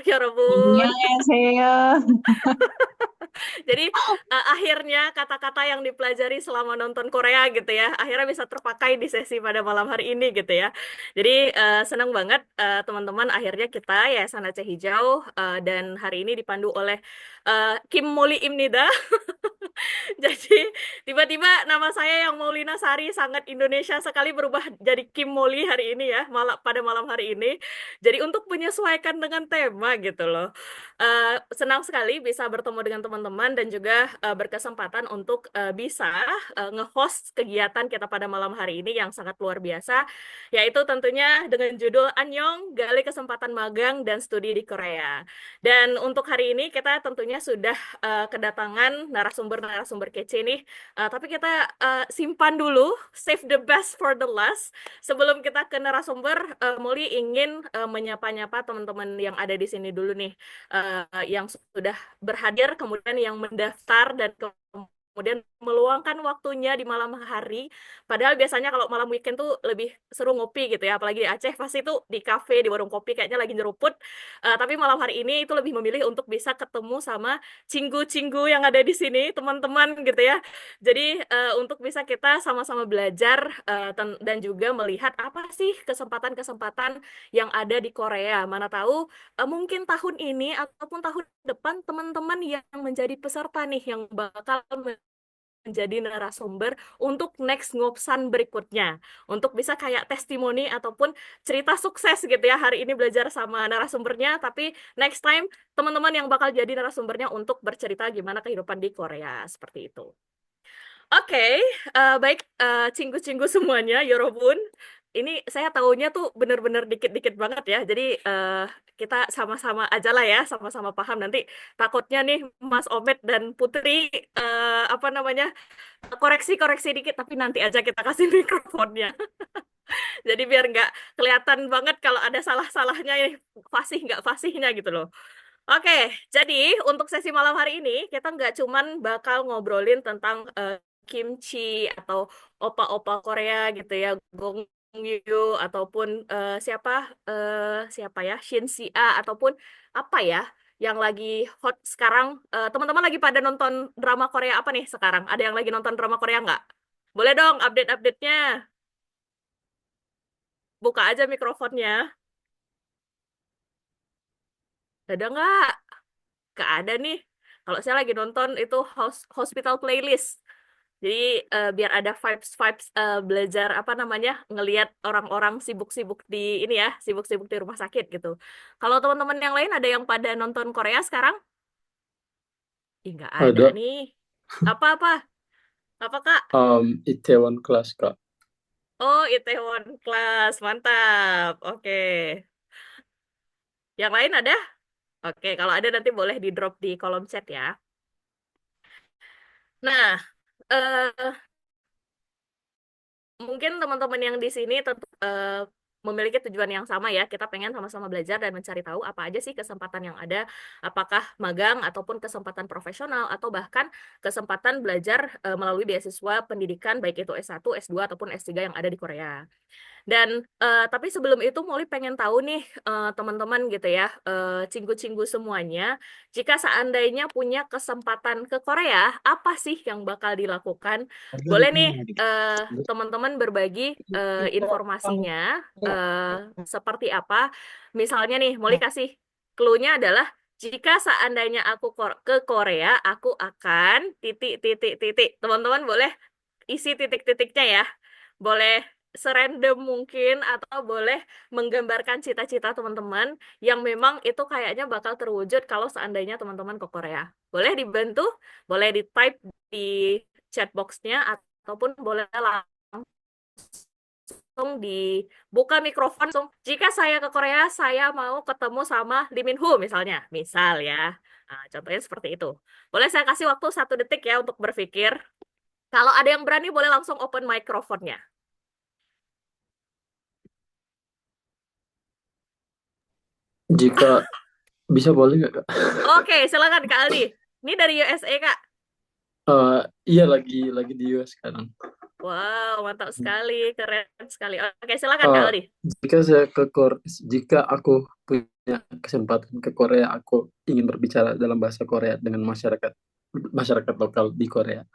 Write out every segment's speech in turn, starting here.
Yorobun. 안녕하세요. Jadi akhirnya kata-kata yang dipelajari selama nonton Korea gitu ya, akhirnya bisa terpakai di sesi pada malam hari ini gitu ya. Jadi senang banget teman-teman akhirnya kita Yayasan Aceh Hijau dan hari ini dipandu oleh Kim Moli Imnida. Jadi tiba-tiba nama saya yang Maulina Sari sangat Indonesia sekali berubah jadi Kim Molly hari ini ya, pada malam hari ini. Jadi untuk menyesuaikan dengan tema gitu loh. Senang sekali bisa bertemu dengan teman-teman dan juga berkesempatan untuk bisa nge-host kegiatan kita pada malam hari ini yang sangat luar biasa, yaitu tentunya dengan judul Annyeong, Gali Kesempatan Magang dan Studi di Korea. Dan untuk hari ini kita tentunya sudah kedatangan narasumber-narasumber kece nih. Tapi kita simpan dulu, save the best for the last. Sebelum kita ke narasumber, Molly ingin menyapa-nyapa teman-teman yang ada di sini dulu nih, yang sudah berhadir, kemudian yang mendaftar dan kemudian meluangkan waktunya di malam hari. Padahal biasanya kalau malam weekend tuh lebih seru ngopi gitu ya, apalagi di Aceh pasti tuh di kafe, di warung kopi kayaknya lagi nyeruput. Tapi malam hari ini itu lebih memilih untuk bisa ketemu sama cinggu-cinggu yang ada di sini, teman-teman gitu ya. Jadi untuk bisa kita sama-sama belajar dan juga melihat apa sih kesempatan-kesempatan yang ada di Korea. Mana tahu mungkin tahun ini ataupun tahun depan teman-teman yang menjadi peserta nih yang bakal menjadi narasumber untuk next ngopsan berikutnya. Untuk bisa kayak testimoni ataupun cerita sukses gitu ya. Hari ini belajar sama narasumbernya, tapi next time teman-teman yang bakal jadi narasumbernya untuk bercerita gimana kehidupan di Korea. Seperti itu. Oke, baik cinggu-cinggu semuanya, Yorobun. Ini saya tahunya tuh bener-bener dikit-dikit banget ya. Jadi kita sama-sama aja lah ya, sama-sama paham. Nanti takutnya nih Mas Omet dan Putri apa namanya koreksi-koreksi dikit, tapi nanti aja kita kasih mikrofonnya. Jadi biar nggak kelihatan banget kalau ada salah-salahnya, fasih nggak fasihnya gitu loh. Oke, jadi untuk sesi malam hari ini kita nggak cuman bakal ngobrolin tentang kimchi atau opa-opa Korea gitu ya, Gong Yoo ataupun siapa ya, Shin Si-a ataupun apa ya yang lagi hot sekarang. Teman-teman lagi pada nonton drama Korea apa nih sekarang? Ada yang lagi nonton drama Korea nggak? Boleh dong update-update-nya. Buka aja mikrofonnya. Ada nggak? Nggak ada nih. Kalau saya lagi nonton itu Hospital Playlist. Jadi biar ada vibes-vibes belajar apa namanya ngelihat orang-orang sibuk-sibuk di ini ya, sibuk-sibuk di rumah sakit gitu. Kalau teman-teman yang lain ada yang pada nonton Korea sekarang? Ih, nggak ada Ada nih. Apa-apa? Apa Kak? Itaewon Class, Kak. Oh, Itaewon Class, mantap. Oke. Yang lain ada? Oke, kalau ada nanti boleh di drop di kolom chat ya. Nah, eh, mungkin teman-teman yang di sini tentu memiliki tujuan yang sama ya. Kita pengen sama-sama belajar dan mencari tahu apa aja sih kesempatan yang ada, apakah magang ataupun kesempatan profesional atau bahkan kesempatan belajar melalui beasiswa pendidikan baik itu S1, S2 ataupun S3 yang ada di Korea. Dan tapi sebelum itu Molly pengen tahu nih teman-teman gitu ya, cinggu-cinggu semuanya, jika seandainya punya kesempatan ke Korea, apa sih yang bakal dilakukan? Boleh nih teman-teman berbagi informasinya eh, seperti apa? Misalnya nih, Molly kasih clue-nya adalah jika seandainya aku ke Korea, aku akan titik titik titik. Teman-teman boleh isi titik-titiknya ya. Boleh serandom mungkin atau boleh menggambarkan cita-cita teman-teman yang memang itu kayaknya bakal terwujud kalau seandainya teman-teman ke Korea. Boleh dibantu, boleh di-type di chat box-nya ataupun boleh langsung dibuka mikrofon langsung. Jika saya ke Korea, saya mau ketemu sama Lee Min Ho misalnya. Misal ya. Nah, contohnya seperti itu. Boleh saya kasih waktu 1 detik ya untuk berpikir. Kalau ada yang berani boleh langsung open mikrofonnya. Jika bisa boleh nggak, Kak? Oke, silakan Kak Aldi. Ini dari USA, Kak. Iya lagi di US sekarang. Wow, mantap sekali, keren sekali. Oke, silakan Kak Eh, Aldi. jika saya ke jika aku punya kesempatan ke Korea, aku ingin berbicara dalam bahasa Korea dengan masyarakat masyarakat lokal di Korea.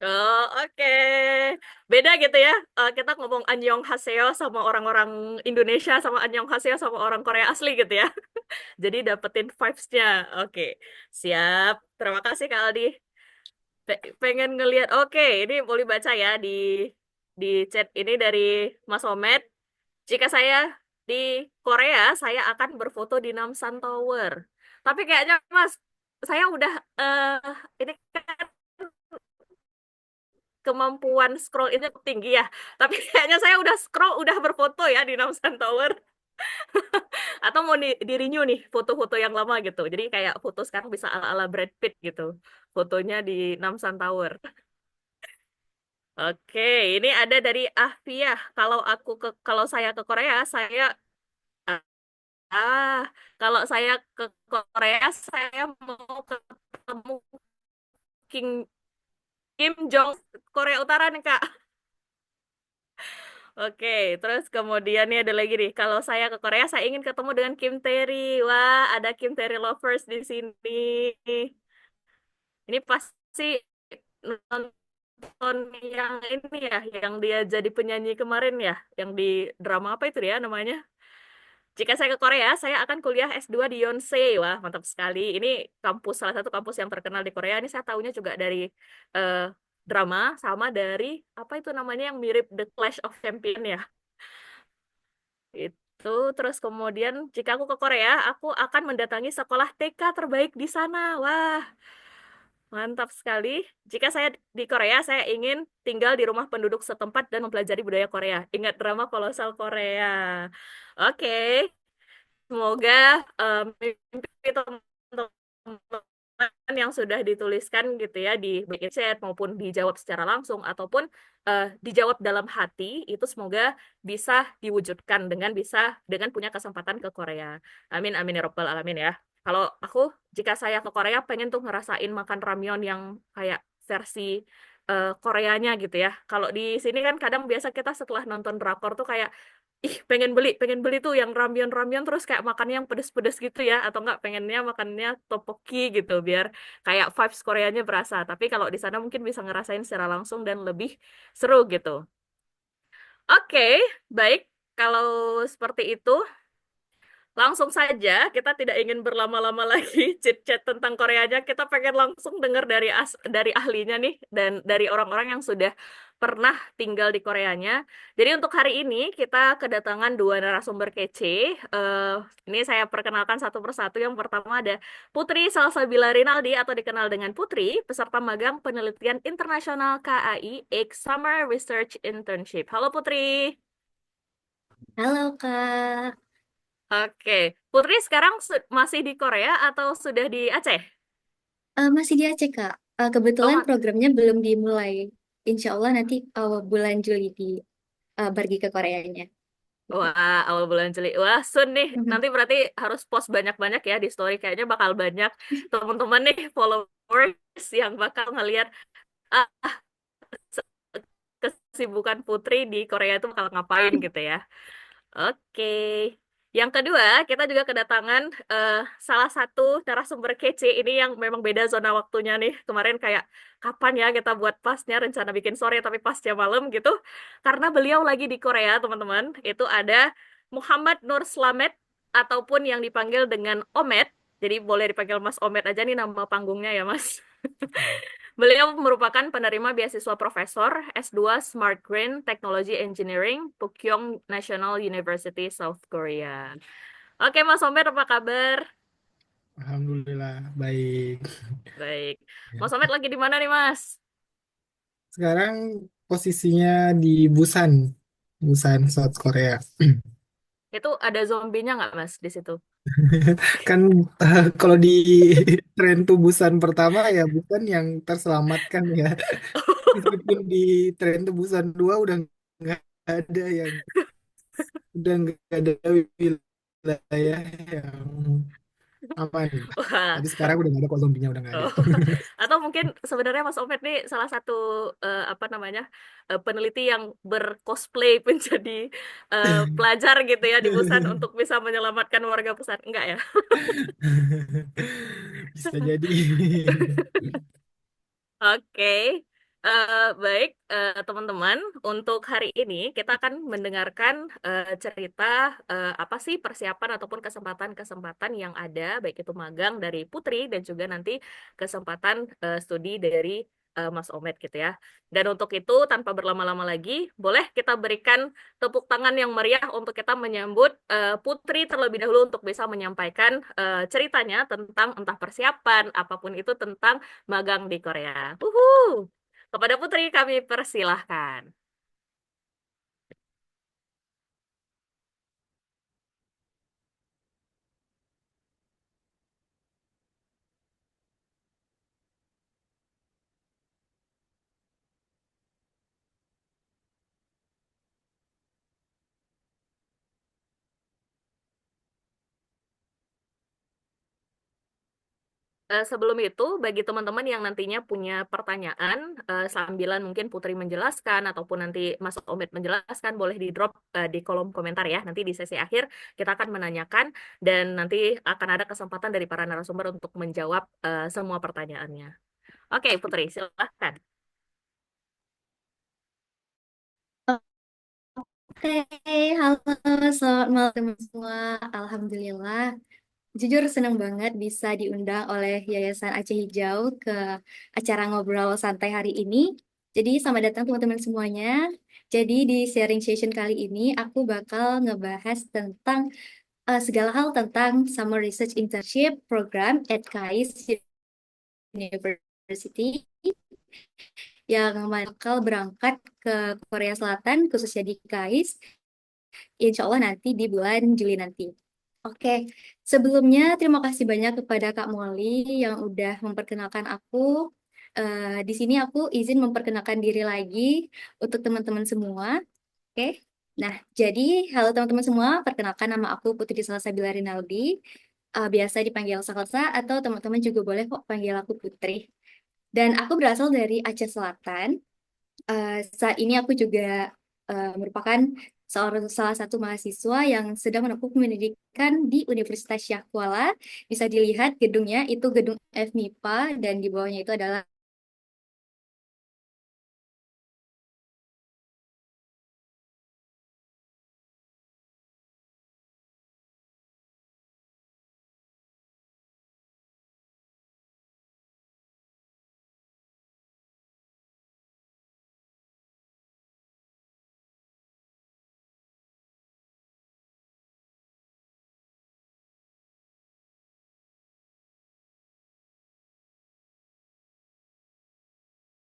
Oh, oke. Beda gitu ya. Kita ngomong annyeonghaseyo sama orang-orang Indonesia sama annyeonghaseyo sama orang Korea asli gitu ya. Jadi dapetin vibes-nya. Oke, siap. Terima kasih Kak Aldi. Pengen ngelihat. Oke, ini boleh baca ya di chat ini dari Mas Omet. Jika saya di Korea, saya akan berfoto di Namsan Tower. Tapi kayaknya Mas, saya udah ini kan kemampuan scroll ini tinggi ya. Tapi kayaknya saya udah scroll, udah berfoto ya di Namsan Tower. Atau mau di renew nih foto-foto yang lama gitu. Jadi kayak foto sekarang bisa ala-ala Brad Pitt gitu. Fotonya di Namsan Tower. Oke, ini ada dari Ahfiah. Kalau saya ke Korea, ah kalau saya ke Korea, saya mau ketemu King Kim Jong Korea Utara nih Kak. Oke, terus kemudian nih ada lagi nih. Kalau saya ke Korea, saya ingin ketemu dengan Kim Tae-ri. Wah, ada Kim Tae-ri lovers di sini. Ini pasti nonton yang ini ya, yang dia jadi penyanyi kemarin ya, yang di drama apa itu ya namanya? Jika saya ke Korea, saya akan kuliah S2 di Yonsei. Wah, mantap sekali. Ini salah satu kampus yang terkenal di Korea. Ini saya tahunya juga dari eh, drama, sama dari, apa itu namanya yang mirip The Clash of Champions ya. Itu, terus kemudian jika aku ke Korea, aku akan mendatangi sekolah TK terbaik di sana. Wah, mantap sekali. Jika saya di Korea, saya ingin tinggal di rumah penduduk setempat dan mempelajari budaya Korea. Ingat drama Kolosal Korea. Oke, semoga mimpi teman-teman yang sudah dituliskan gitu ya di baik chat maupun dijawab secara langsung ataupun dijawab dalam hati itu semoga bisa diwujudkan dengan punya kesempatan ke Korea. Amin amin ya robbal alamin ya. Kalau aku jika saya ke Korea pengen tuh ngerasain makan ramyeon yang kayak versi Koreanya gitu ya. Kalau di sini kan kadang biasa kita setelah nonton drakor tuh kayak ih pengen beli tuh yang ramyeon-ramyeon terus kayak makannya yang pedes-pedes gitu ya atau enggak pengennya makannya tteokbokki gitu biar kayak vibes Koreanya berasa. Tapi kalau di sana mungkin bisa ngerasain secara langsung dan lebih seru gitu. Oke, baik. Kalau seperti itu, langsung saja, kita tidak ingin berlama-lama lagi chit-chat tentang Koreanya. Kita pengen langsung dengar dari ahlinya nih dan dari orang-orang yang sudah pernah tinggal di Koreanya. Jadi untuk hari ini kita kedatangan dua narasumber kece. Eh, ini saya perkenalkan satu persatu. Yang pertama ada Putri Salsabila Rinaldi atau dikenal dengan Putri, peserta magang penelitian internasional KAI X Summer Research Internship. Halo Putri. Halo Kak. Oke, Putri sekarang masih di Korea atau sudah di Aceh? Masih di Aceh Kak. Kebetulan Oh, programnya belum dimulai. Insya Allah nanti bulan Juli pergi ke Koreanya. wah, awal bulan Juli. Wah, soon nih. Nanti berarti harus post banyak-banyak ya di story. Kayaknya bakal banyak teman-teman nih followers yang bakal ngelihat ah, se- kesibukan Putri di Korea itu bakal ngapain gitu ya. Oke. Yang kedua, kita juga kedatangan salah satu narasumber kece ini yang memang beda zona waktunya nih. Kemarin kayak kapan ya kita buat pasnya rencana bikin sore tapi pasnya malam gitu. Karena beliau lagi di Korea, teman-teman. Itu ada Muhammad Nur Slamet ataupun yang dipanggil dengan Omet. Jadi boleh dipanggil Mas Omet aja nih nama panggungnya ya, Mas. Beliau merupakan penerima beasiswa profesor S2 Smart Green Technology Engineering, Pukyong National University, South Korea. Oke, Mas Somet, apa kabar? Alhamdulillah baik. Baik. Ya. Mas Somet lagi di mana nih, Mas? Sekarang posisinya di Busan, Busan, South Korea. Itu ada zombinya nggak, Mas, di situ? Kan kalau di tren tuh Busan pertama ya Busan yang terselamatkan ya. Meskipun di tren tuh Busan 2 nggak ada yang udah nggak ada wilayah yang aman. Wah, Tapi sekarang udah nggak ada kok zombinya, udah nggak ada. oh. Atau mungkin sebenarnya Mas Omet nih salah satu apa namanya peneliti yang bercosplay menjadi pelajar gitu ya di Busan untuk bisa menyelamatkan warga Busan. Enggak ya? Bisa jadi. Oke, baik teman-teman. Untuk hari ini kita akan mendengarkan cerita apa sih persiapan ataupun kesempatan-kesempatan yang ada, baik itu magang dari Putri dan juga nanti kesempatan studi dari Mas Omet gitu ya. Dan untuk itu tanpa berlama-lama lagi, boleh kita berikan tepuk tangan yang meriah untuk kita menyambut Putri terlebih dahulu untuk bisa menyampaikan ceritanya tentang entah persiapan apapun itu tentang magang di Korea. Kepada Putri kami persilahkan. Sebelum itu, bagi teman-teman yang nantinya punya pertanyaan, sambilan mungkin Putri menjelaskan ataupun nanti Mas Omid menjelaskan, boleh di-drop di kolom komentar ya. Nanti di sesi akhir kita akan menanyakan dan nanti akan ada kesempatan dari para narasumber untuk menjawab semua pertanyaannya. Oke, Putri, silahkan. Oke, halo, selamat malam teman semua. Alhamdulillah, jujur senang banget bisa diundang oleh Yayasan Aceh Hijau ke acara ngobrol santai hari ini. Jadi selamat datang teman-teman semuanya. Jadi di sharing session kali ini aku bakal ngebahas tentang segala hal tentang Summer Research Internship Program at KAIS University yang bakal berangkat ke Korea Selatan, khususnya di KAIS, insya Allah nanti di bulan Juli nanti. Oke, sebelumnya terima kasih banyak kepada Kak Molly yang udah memperkenalkan aku. Di sini aku izin memperkenalkan diri lagi untuk teman-teman semua. Oke, nah jadi halo teman-teman semua, perkenalkan nama aku Putri Salsabila Rinaldi. Biasa dipanggil Salsa atau teman-teman juga boleh kok panggil aku Putri. Dan aku berasal dari Aceh Selatan. Saat ini aku juga merupakan salah satu mahasiswa yang sedang menempuh pendidikan di Universitas Syah Kuala. Bisa dilihat gedungnya itu gedung FMIPA dan di bawahnya itu adalah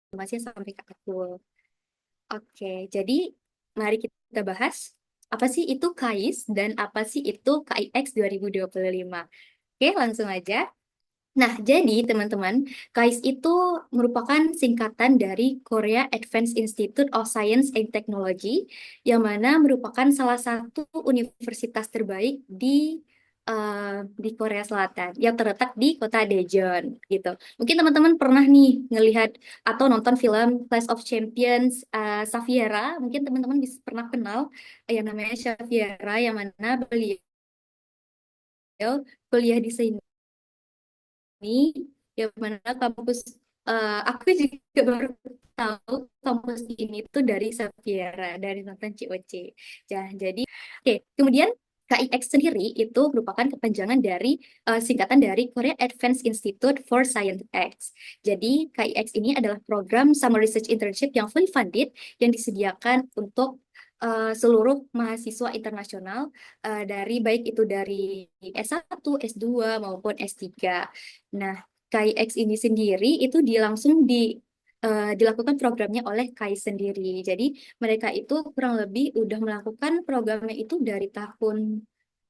masih sampai ke aku. Oke, jadi mari kita bahas apa sih itu KAIS dan apa sih itu KIX 2025. Oke, langsung aja. Nah, jadi teman-teman, KAIS itu merupakan singkatan dari Korea Advanced Institute of Science and Technology, yang mana merupakan salah satu universitas terbaik di Korea Selatan, yang terletak di kota Daejeon, gitu. Mungkin teman-teman pernah nih ngelihat atau nonton film Clash of Champions, Safiera, mungkin teman-teman bisa pernah kenal yang namanya Safiera, yang mana beliau kuliah di sini ini yang mana kampus aku juga baru tahu kampus ini tuh dari Xaviera dari nonton COC. Jadi oke, kemudian KIX sendiri itu merupakan kepanjangan dari singkatan dari Korea Advanced Institute for Science X. Jadi KIX ini adalah program Summer Research Internship yang fully funded yang disediakan untuk seluruh mahasiswa internasional dari baik itu dari S1, S2 maupun S3. Nah, KIX ini sendiri itu dilakukan programnya oleh KAIS sendiri. Jadi mereka itu kurang lebih udah melakukan programnya itu dari tahun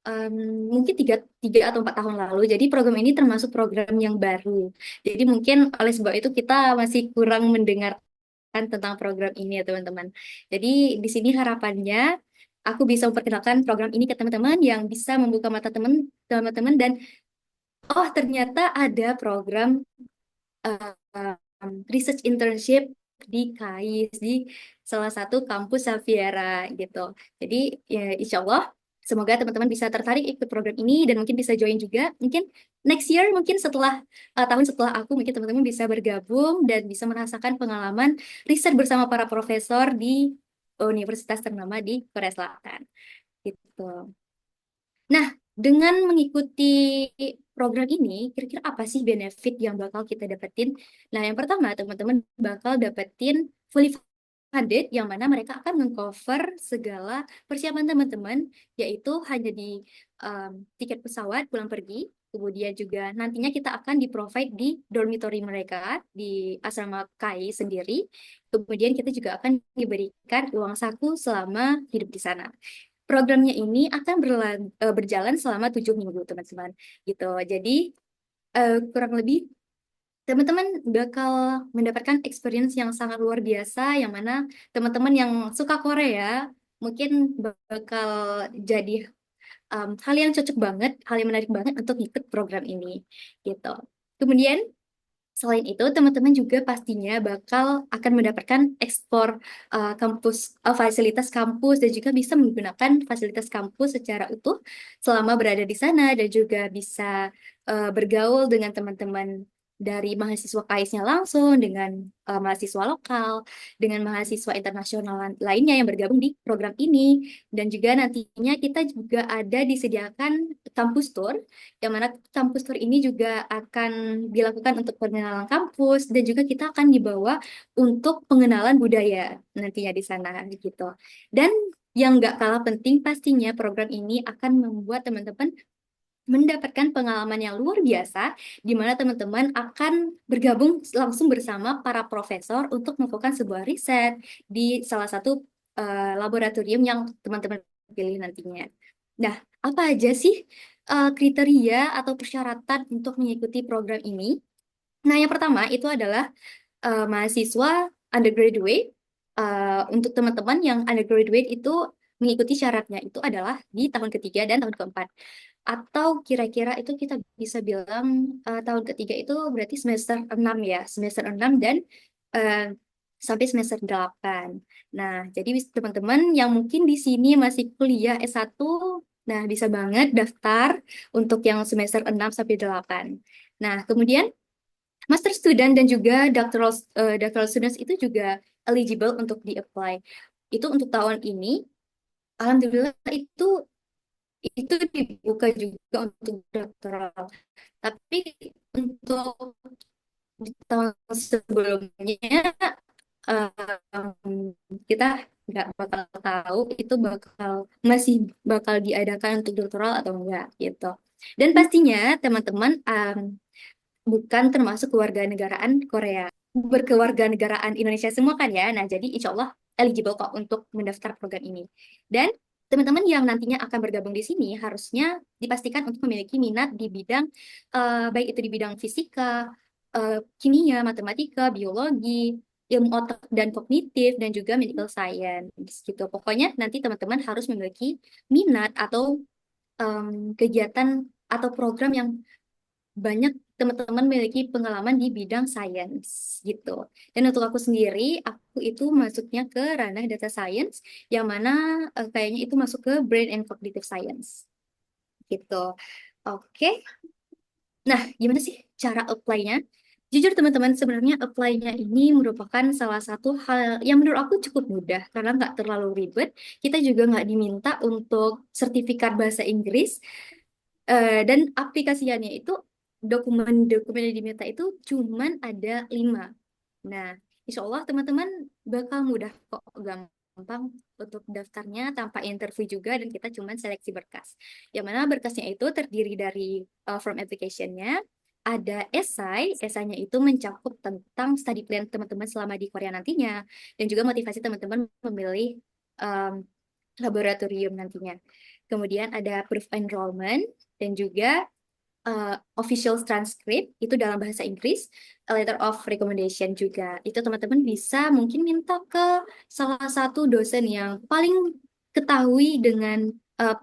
em, mungkin tiga atau 4 tahun lalu. Jadi program ini termasuk program yang baru. Jadi mungkin oleh sebab itu kita masih kurang mendengarkan tentang program ini ya teman-teman. Jadi di sini harapannya aku bisa memperkenalkan program ini ke teman-teman yang bisa membuka mata teman-teman dan oh ternyata ada program research internship di KAIS, di salah satu kampus Xaviera gitu. Jadi ya insya Allah semoga teman-teman bisa tertarik ikut program ini dan mungkin bisa join juga. Mungkin next year, mungkin setelah tahun setelah aku, mungkin teman-teman bisa bergabung dan bisa merasakan pengalaman riset bersama para profesor di universitas ternama di Korea Selatan. Gitu. Nah, dengan mengikuti program ini, kira-kira apa sih benefit yang bakal kita dapetin? Nah, yang pertama, teman-teman bakal dapetin fully funded, yang mana mereka akan mengcover segala persiapan teman-teman, yaitu hanya di tiket pesawat pulang pergi, kemudian juga nantinya kita akan di-provide di dormitory mereka, di asrama KAI sendiri, kemudian kita juga akan diberikan uang saku selama hidup di sana. Programnya ini akan berjalan selama 7 minggu, teman-teman. Gitu. Jadi kurang lebih teman-teman bakal mendapatkan experience yang sangat luar biasa, yang mana teman-teman yang suka Korea mungkin bakal jadi hal yang cocok banget, hal yang menarik banget untuk ikut program ini. Gitu. Kemudian selain itu, teman-teman juga pastinya bakal akan mendapatkan ekspor fasilitas kampus dan juga bisa menggunakan fasilitas kampus secara utuh selama berada di sana dan juga bisa bergaul dengan teman-teman dari mahasiswa KAIS-nya langsung, dengan mahasiswa lokal, dengan mahasiswa internasional lainnya yang bergabung di program ini. Dan juga nantinya kita juga ada disediakan kampus tour, yang mana kampus tour ini juga akan dilakukan untuk pengenalan kampus dan juga kita akan dibawa untuk pengenalan budaya nantinya di sana gitu. Dan yang nggak kalah penting pastinya program ini akan membuat teman-teman mendapatkan pengalaman yang luar biasa di mana teman-teman akan bergabung langsung bersama para profesor untuk melakukan sebuah riset di salah satu laboratorium yang teman-teman pilih nantinya. Nah, apa aja sih kriteria atau persyaratan untuk mengikuti program ini? Nah, yang pertama itu adalah mahasiswa undergraduate. Untuk teman-teman yang undergraduate itu mengikuti syaratnya itu adalah di tahun ketiga dan tahun keempat. Atau kira-kira itu kita bisa bilang tahun ketiga itu berarti semester 6 ya, semester 6 dan uh, sampai semester 8. Nah, jadi teman-teman yang mungkin di sini masih kuliah S1, nah bisa banget daftar untuk yang semester 6 sampai 8. Nah, kemudian master student dan juga doctoral students itu juga eligible untuk di-apply. Itu untuk tahun ini, alhamdulillah itu dibuka juga untuk doktoral. Tapi untuk di tahun sebelumnya kita nggak bakal tahu itu masih bakal diadakan untuk doktoral atau enggak gitu. Dan pastinya teman-teman bukan termasuk kewarganegaraan Korea, berkewarganegaraan Indonesia semua kan ya. Nah, jadi insya Allah eligible kok untuk mendaftar program ini. Dan teman-teman yang nantinya akan bergabung di sini harusnya dipastikan untuk memiliki minat di bidang baik itu di bidang fisika, kimia, matematika, biologi, ilmu otak dan kognitif dan juga medical science gitu. Pokoknya nanti teman-teman harus memiliki minat atau kegiatan atau program yang banyak teman-teman memiliki pengalaman di bidang sains gitu. Dan untuk aku sendiri, aku itu masuknya ke ranah data science, yang mana kayaknya itu masuk ke brain and cognitive science gitu. Oke. Nah, gimana sih cara apply-nya? Jujur teman-teman, sebenarnya apply-nya ini merupakan salah satu hal yang menurut aku cukup mudah karena nggak terlalu ribet. Kita juga nggak diminta untuk sertifikat bahasa Inggris. Dan aplikasiannya itu dokumen-dokumen yang diminta itu cuman ada 5. Nah, insya Allah teman-teman bakal mudah kok, gampang untuk daftarnya tanpa interview juga dan kita cuman seleksi berkas. Yang mana berkasnya itu terdiri dari form application-nya, ada esainya itu mencakup tentang study plan teman-teman selama di Korea nantinya, dan juga motivasi teman-teman memilih laboratorium nantinya. Kemudian ada proof enrollment dan juga official transcript itu dalam bahasa Inggris, a letter of recommendation juga. Itu teman-teman bisa mungkin minta ke salah satu dosen yang paling ketahui dengan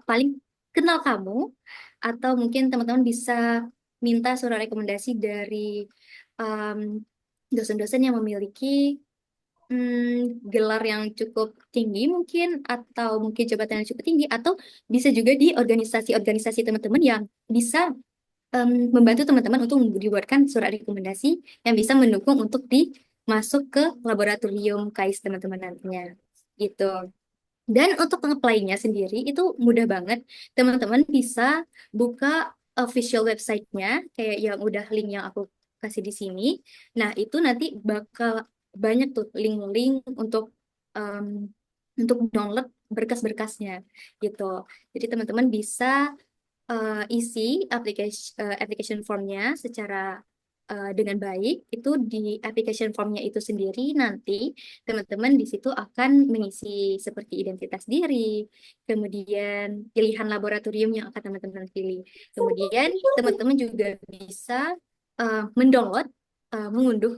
paling kenal kamu, atau mungkin teman-teman bisa minta surat rekomendasi dari em, dosen-dosen yang memiliki gelar yang cukup tinggi mungkin, atau mungkin jabatan yang cukup tinggi, atau bisa juga di organisasi-organisasi teman-teman yang bisa membantu teman-teman untuk dibuatkan surat rekomendasi yang bisa mendukung untuk dimasuk ke laboratorium KAIS teman-teman nantinya gitu. Dan untuk nge-apply-nya sendiri itu mudah banget. Teman-teman bisa buka official website-nya, kayak yang udah link yang aku kasih di sini. Nah, itu nanti bakal banyak tuh link-link em, untuk download berkas-berkasnya gitu. Jadi teman-teman bisa isi application formnya secara dengan baik. Itu di application formnya itu sendiri nanti teman-teman di situ akan mengisi seperti identitas diri, kemudian pilihan laboratorium yang akan teman-teman pilih. Kemudian teman-teman juga bisa mendownload, mengunduh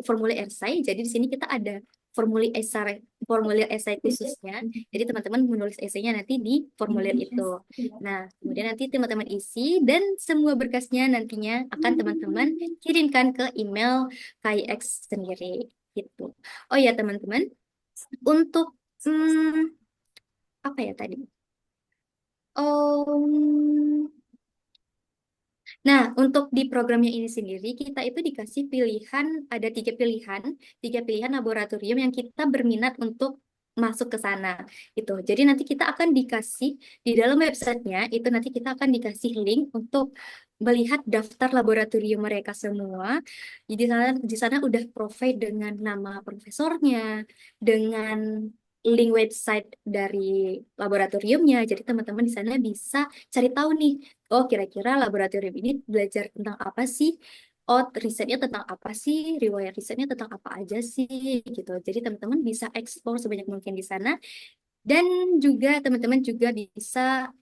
formulir esai. Jadi di sini kita ada formulir esai khususnya. Jadi teman-teman menulis esainya nanti di formulir itu. Nah, kemudian nanti teman-teman isi dan semua berkasnya nantinya akan teman-teman kirimkan ke email KIX sendiri gitu. Oh ya teman-teman, untuk apa ya tadi? Oh, nah, untuk di programnya ini sendiri, kita itu dikasih pilihan, ada tiga pilihan laboratorium yang kita berminat untuk masuk ke sana. Itu. Jadi nanti kita akan dikasih di dalam websitenya, itu nanti kita akan dikasih link untuk melihat daftar laboratorium mereka semua. Jadi di sana udah provide dengan nama profesornya, dengan link website dari laboratoriumnya. Jadi teman-teman di sana bisa cari tahu nih, oh kira-kira laboratorium ini belajar tentang apa sih? Oh, risetnya tentang apa sih? Riwayat risetnya tentang apa aja sih? Gitu. Jadi teman-teman bisa explore sebanyak mungkin di sana. Dan juga teman-teman juga bisa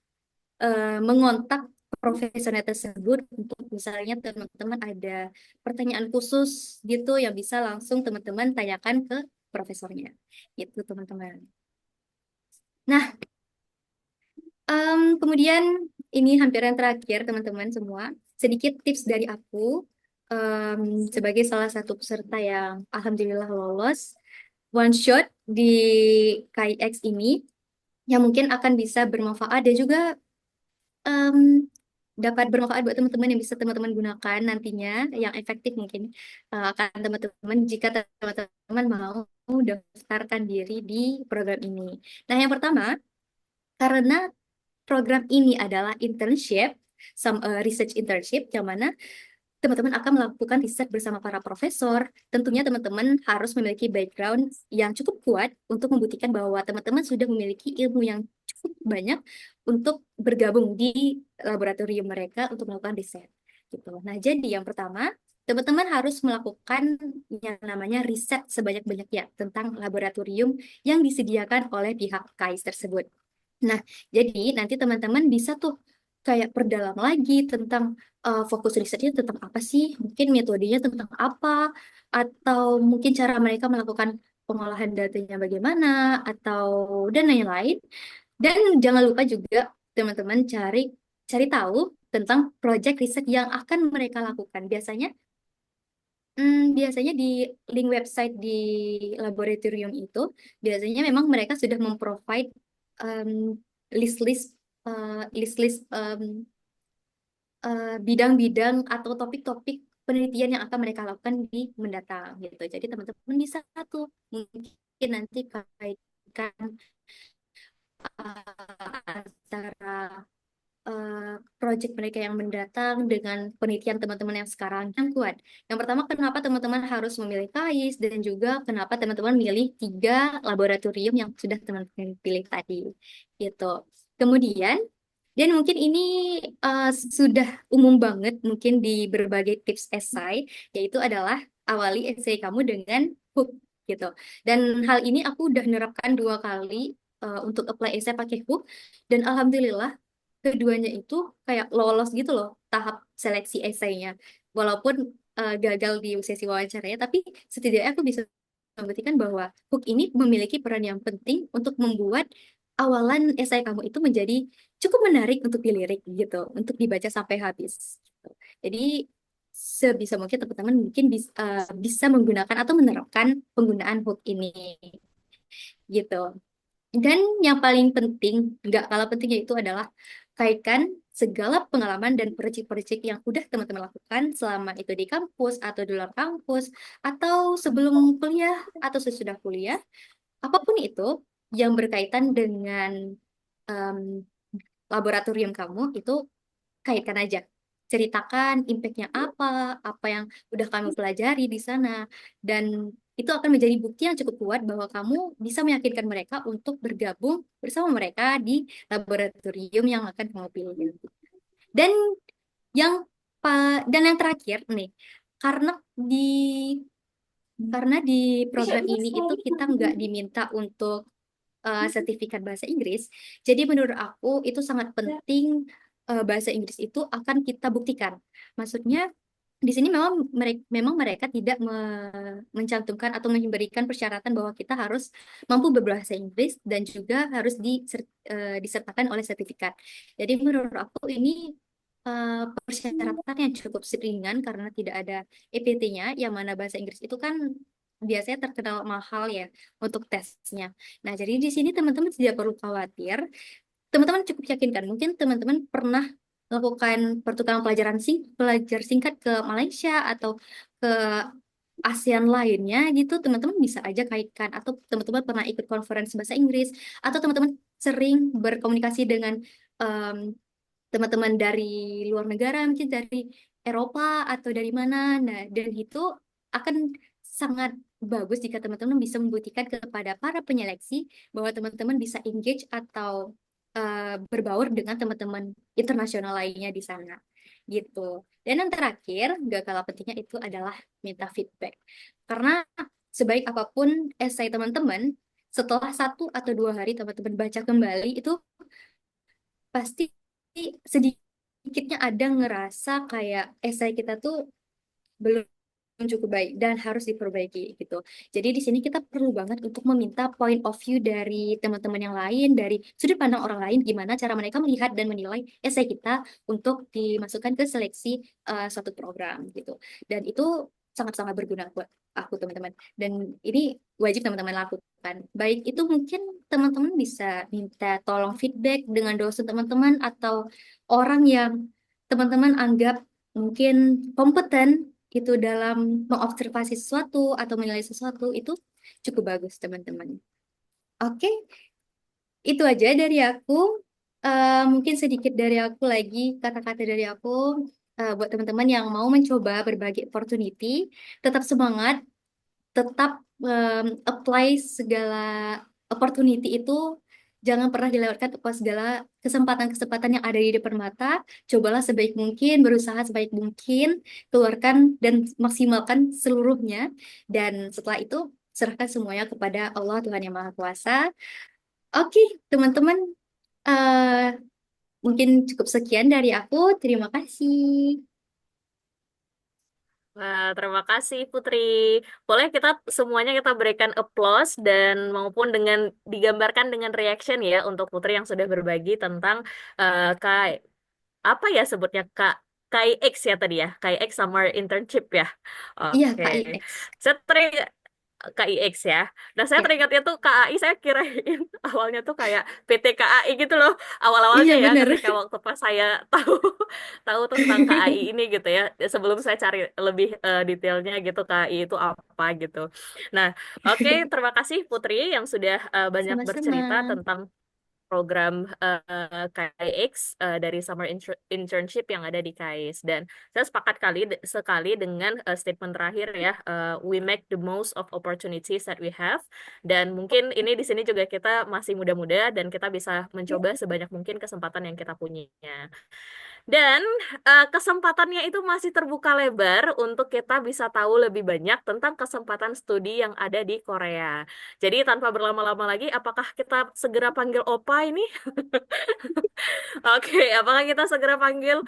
mengontak profesornya tersebut untuk misalnya teman-teman ada pertanyaan khusus gitu yang bisa langsung teman-teman tanyakan ke profesornya. Gitu teman-teman. Nah, kemudian ini hampir yang terakhir teman-teman semua. Sedikit tips dari aku sebagai salah satu peserta yang alhamdulillah lolos one shot di KIX ini, yang mungkin akan bisa bermanfaat dan juga em, dapat bermanfaat buat teman-teman yang bisa teman-teman gunakan nantinya, yang efektif mungkin akan teman-teman jika teman-teman mau daftarkan diri di program ini. Nah, yang pertama, karena program ini adalah internship, research internship, yang mana teman-teman akan melakukan riset bersama para profesor. Tentunya teman-teman harus memiliki background yang cukup kuat untuk membuktikan bahwa teman-teman sudah memiliki ilmu yang cukup banyak untuk bergabung di laboratorium mereka untuk melakukan riset. Gitu. Nah, jadi yang pertama, teman-teman harus melakukan yang namanya riset sebanyak-banyaknya tentang laboratorium yang disediakan oleh pihak KAIS tersebut. Nah, jadi nanti teman-teman bisa tuh kayak perdalam lagi tentang fokus risetnya tentang apa sih, mungkin metodenya tentang apa, atau mungkin cara mereka melakukan pengolahan datanya bagaimana, atau dan lain-lain. Dan jangan lupa juga teman-teman cari cari tahu tentang proyek riset yang akan mereka lakukan. Biasanya di link website di laboratorium itu, biasanya memang mereka sudah memprovide em, list-list list-list bidang-bidang atau topik-topik penelitian yang akan mereka lakukan di mendatang gitu. Jadi teman-teman bisa tuh mungkin nanti kaitkan antara project mereka yang mendatang dengan penelitian teman-teman yang sekarang yang kuat. Yang pertama, kenapa teman-teman harus memilih KAIS, dan juga kenapa teman-teman milih 3 laboratorium yang sudah teman-teman pilih tadi. Gitu. Kemudian, dan mungkin ini sudah umum banget mungkin di berbagai tips esai, yaitu adalah awali esai kamu dengan hook gitu. Dan hal ini aku udah nerapkan 2 kali untuk apply esai pakai hook, dan alhamdulillah keduanya itu kayak lolos gitu loh tahap seleksi esainya. Walaupun gagal di sesi wawancaranya, tapi setidaknya aku bisa membuktikan bahwa hook ini memiliki peran yang penting untuk membuat awalan esai kamu itu menjadi cukup menarik untuk dilirik gitu, untuk dibaca sampai habis. gitu. Jadi sebisa mungkin teman-teman mungkin bisa menggunakan atau menerapkan penggunaan hook ini gitu. Dan yang paling penting, nggak kalah pentingnya itu adalah kaitkan segala pengalaman dan percik-percik yang udah teman-teman lakukan selama itu di kampus atau di luar kampus atau sebelum kuliah atau sesudah kuliah, apapun itu yang berkaitan dengan em, laboratorium kamu itu kaitkan aja. Ceritakan impact-nya apa, apa yang udah kamu pelajari di sana, dan itu akan menjadi bukti yang cukup kuat bahwa kamu bisa meyakinkan mereka untuk bergabung bersama mereka di laboratorium yang akan kamu pilih nanti. Dan yang dan yang terakhir nih, karena di karena di program ini itu kita nggak diminta untuk sertifikat bahasa Inggris. Jadi menurut aku itu sangat penting, bahasa Inggris itu akan kita buktikan. Maksudnya di sini memang mereka tidak mencantumkan atau memberikan persyaratan bahwa kita harus mampu berbahasa Inggris dan juga harus disertakan oleh sertifikat. Jadi menurut aku ini persyaratan yang cukup ringan karena tidak ada EPT-nya, yang mana bahasa Inggris itu kan biasanya terkenal mahal ya untuk tesnya. Nah, jadi di sini teman-teman tidak perlu khawatir. Teman-teman cukup yakinkan. Mungkin teman-teman pernah melakukan pertukaran pelajar singkat ke Malaysia atau ke ASEAN lainnya gitu. Teman-teman bisa aja kaitkan. Atau teman-teman pernah ikut conference bahasa Inggris. Atau teman-teman sering berkomunikasi dengan em, teman-teman dari luar negara, mungkin dari Eropa atau dari mana. Nah, dan itu akan sangat bagus jika teman-teman bisa membuktikan kepada para penyeleksi bahwa teman-teman bisa engage atau berbaur dengan teman-teman internasional lainnya di sana. Gitu. Dan yang terakhir, gak kalah pentingnya itu adalah minta feedback. Karena sebaik apapun esai teman-teman, setelah 1 atau 2 hari teman-teman baca kembali, itu pasti sedikitnya ada ngerasa kayak esai kita tuh belum cukup baik dan harus diperbaiki gitu. Jadi di sini kita perlu banget untuk meminta point of view dari teman-teman yang lain, dari sudut pandang orang lain, gimana cara mereka melihat dan menilai esai kita untuk dimasukkan ke seleksi suatu program gitu. Dan itu sangat-sangat berguna buat aku teman-teman. Dan ini wajib teman-teman lakukan. Baik itu mungkin teman-teman bisa minta tolong feedback dengan dosen teman-teman atau orang yang teman-teman anggap mungkin kompeten itu dalam mengobservasi sesuatu atau menilai sesuatu itu cukup bagus teman-teman. Oke, itu aja dari aku. Mungkin sedikit dari aku lagi, kata-kata dari aku buat teman-teman yang mau mencoba berbagai opportunity, tetap semangat, tetap apply segala opportunity itu, jangan pernah dilewatkan atas segala kesempatan-kesempatan yang ada di depan mata. Cobalah sebaik mungkin, berusaha sebaik mungkin, keluarkan dan maksimalkan seluruhnya. Dan setelah itu, serahkan semuanya kepada Allah Tuhan Yang Maha Kuasa. Oke, teman-teman, eh, mungkin cukup sekian dari aku. Terima kasih. Wah, terima kasih Putri. Boleh kita semuanya kita berikan applause dan maupun dengan digambarkan dengan reaction ya untuk Putri yang sudah berbagi tentang Kak apa ya sebutnya KIX ya tadi ya, KIX Summer Internship ya. Iya, Oke. Kak IX. Saya KIX ya. Nah, saya Ya. teringatnya tuh KAI saya kirain awalnya tuh kayak PT KAI gitu loh. Iya, Awal-awalnya ya benar. ketika waktu pas saya tahu tahu tentang KAI ini gitu ya. Sebelum saya cari lebih detailnya gitu KAI itu apa gitu. Nah, oke, terima kasih Putri yang sudah banyak Sama-sama. bercerita tentang program KIX dari Summer Internship yang ada di KAIS. Dan saya sepakat sekali dengan statement terakhir ya, we make the most of opportunities that we have. Dan mungkin ini di sini juga kita masih muda-muda dan kita bisa mencoba sebanyak mungkin kesempatan yang kita punya. Dan kesempatannya itu masih terbuka lebar untuk kita bisa tahu lebih banyak tentang kesempatan studi yang ada di Korea. Jadi tanpa berlama-lama lagi, apakah kita segera panggil Opa ini? Oke, apakah kita segera panggil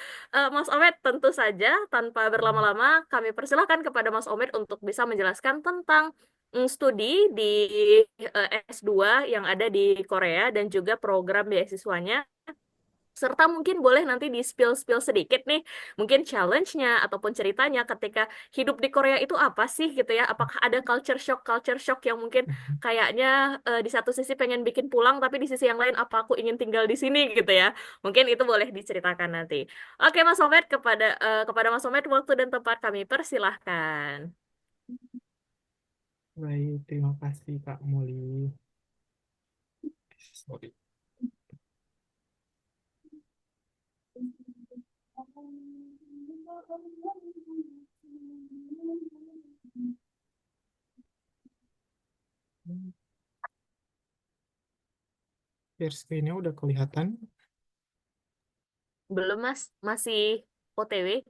Mas Omed? Tentu saja, tanpa berlama-lama, kami persilahkan kepada Mas Omed untuk bisa menjelaskan tentang studi di S2 yang ada di Korea dan juga program beasiswanya Serta mungkin boleh nanti di spill-spill sedikit nih, mungkin challenge-nya ataupun ceritanya ketika hidup di Korea itu apa sih gitu ya? Apakah ada culture shock yang mungkin kayaknya di satu sisi pengen bikin pulang, tapi di sisi yang lain apa aku ingin tinggal di sini gitu ya? Mungkin itu boleh diceritakan nanti. Oke Mas Omed, kepada Mas Omed waktu dan tempat kami persilahkan. Baik, terima kasih Kak Moli. Sorry. Share screen-nya udah kelihatan. Belum Mas, masih OTW?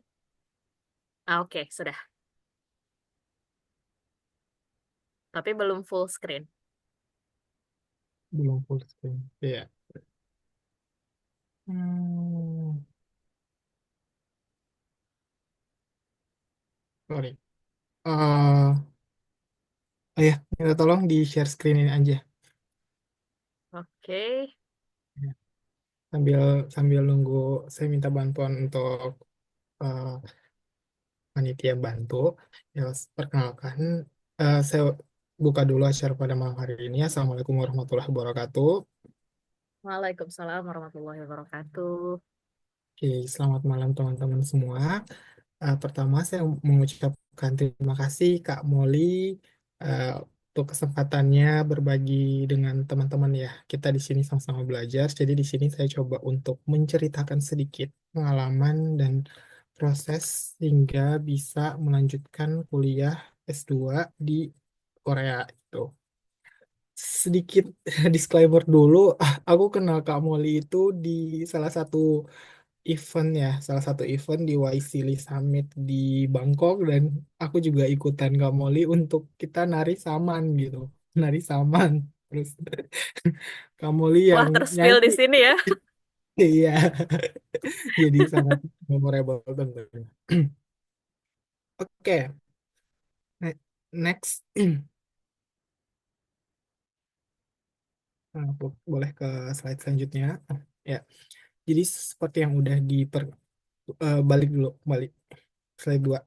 Oke, sudah. Tapi belum full screen. Belum full screen. Iya. Hmm, sorry. Ya, minta tolong di share screen-in aja. Oke. Ya. Sambil sambil nunggu saya minta bantuan untuk eh, panitia bantu. Ya, perkenalkan, saya buka dulu acara pada malam hari ini. Assalamualaikum warahmatullahi wabarakatuh. Waalaikumsalam warahmatullahi wabarakatuh. Oke, selamat malam teman-teman semua. Pertama, saya mengucapkan terima kasih Kak Moli eh, untuk kesempatannya berbagi dengan teman-teman ya. Kita di sini sama-sama belajar. Jadi di sini saya coba untuk menceritakan sedikit pengalaman dan proses hingga bisa melanjutkan kuliah S2 di Korea itu. Sedikit disclaimer dulu, aku kenal Kak Moli itu di salah satu event ya, salah satu event di YC Summit di Bangkok, dan aku juga ikutan Kak Moli untuk kita nari saman gitu, nari saman. Terus Kak Moli Wah, yang terspill nyanyi, di sini ya. iya, jadi sangat memorable tentunya. Oke, next. Nah, boleh ke slide selanjutnya. Ya, jadi seperti yang udah balik dulu, balik slide 2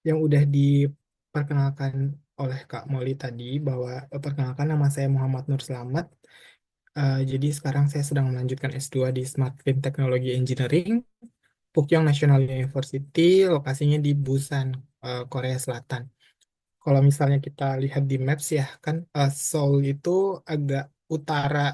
yang udah diperkenalkan oleh Kak Moli tadi, bahwa perkenalkan, nama saya Muhammad Nur Slamet. Jadi sekarang saya sedang melanjutkan S2 di Smart Film Technology Engineering, Pukyong National University, lokasinya di Busan, Korea Selatan. Kalau misalnya kita lihat di Maps ya, kan Seoul itu agak utara,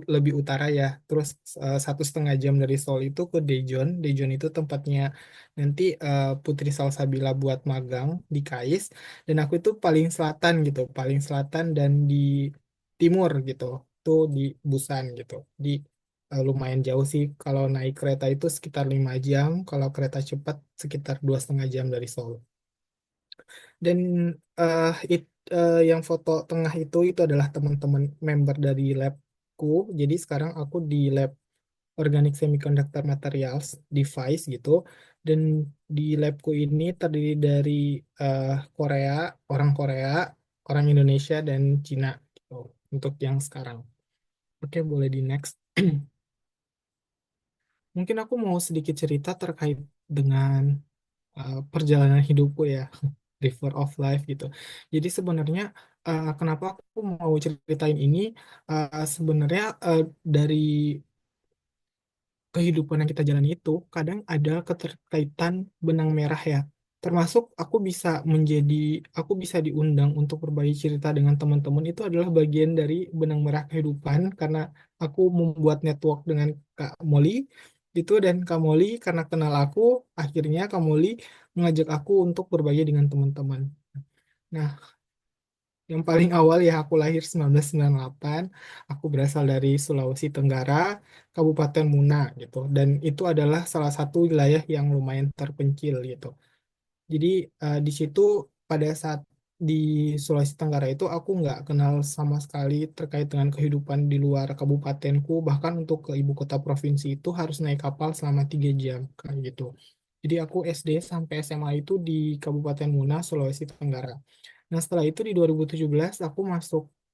lebih utara ya. Terus 1,5 jam dari Seoul itu ke Daejeon. Daejeon itu tempatnya nanti Putri Salsabila buat magang di KAIS. Dan aku itu paling selatan gitu, paling selatan dan di timur gitu. Itu di Busan gitu. Di lumayan jauh sih. Kalau naik kereta itu sekitar 5 jam. Kalau kereta cepat sekitar 2,5 jam dari Seoul. Dan eh, yang foto tengah itu adalah teman-teman member dari labku. Jadi sekarang aku di lab Organic Semiconductor Materials Device gitu. Dan di labku ini terdiri dari eh, Korea, Korea, orang Indonesia, dan Cina gitu. Untuk yang sekarang. Oke, boleh di next. Mungkin aku mau sedikit cerita terkait dengan perjalanan hidupku ya, River of Life gitu. Jadi sebenarnya kenapa aku mau ceritain ini, sebenarnya dari kehidupan yang kita jalani itu kadang ada keterkaitan benang merah ya. Termasuk aku bisa diundang untuk berbagi cerita dengan teman-teman, itu adalah bagian dari benang merah kehidupan, karena aku membuat network dengan Kak Molly itu, dan Kak Molly karena kenal aku, akhirnya Kak Molly mengajak aku untuk berbagi dengan teman-teman. Nah, yang paling awal ya, aku lahir 1998. Aku berasal dari Sulawesi Tenggara, Kabupaten Muna gitu. Dan itu adalah salah satu wilayah yang lumayan terpencil gitu. Jadi di situ pada saat di Sulawesi Tenggara itu aku nggak kenal sama sekali terkait dengan kehidupan di luar kabupatenku. Bahkan untuk ke ibu kota provinsi itu harus naik kapal selama 3 jam kayak gitu. Jadi aku SD sampai SMA itu di Kabupaten Muna, Sulawesi Tenggara. Nah, setelah itu di 2017 aku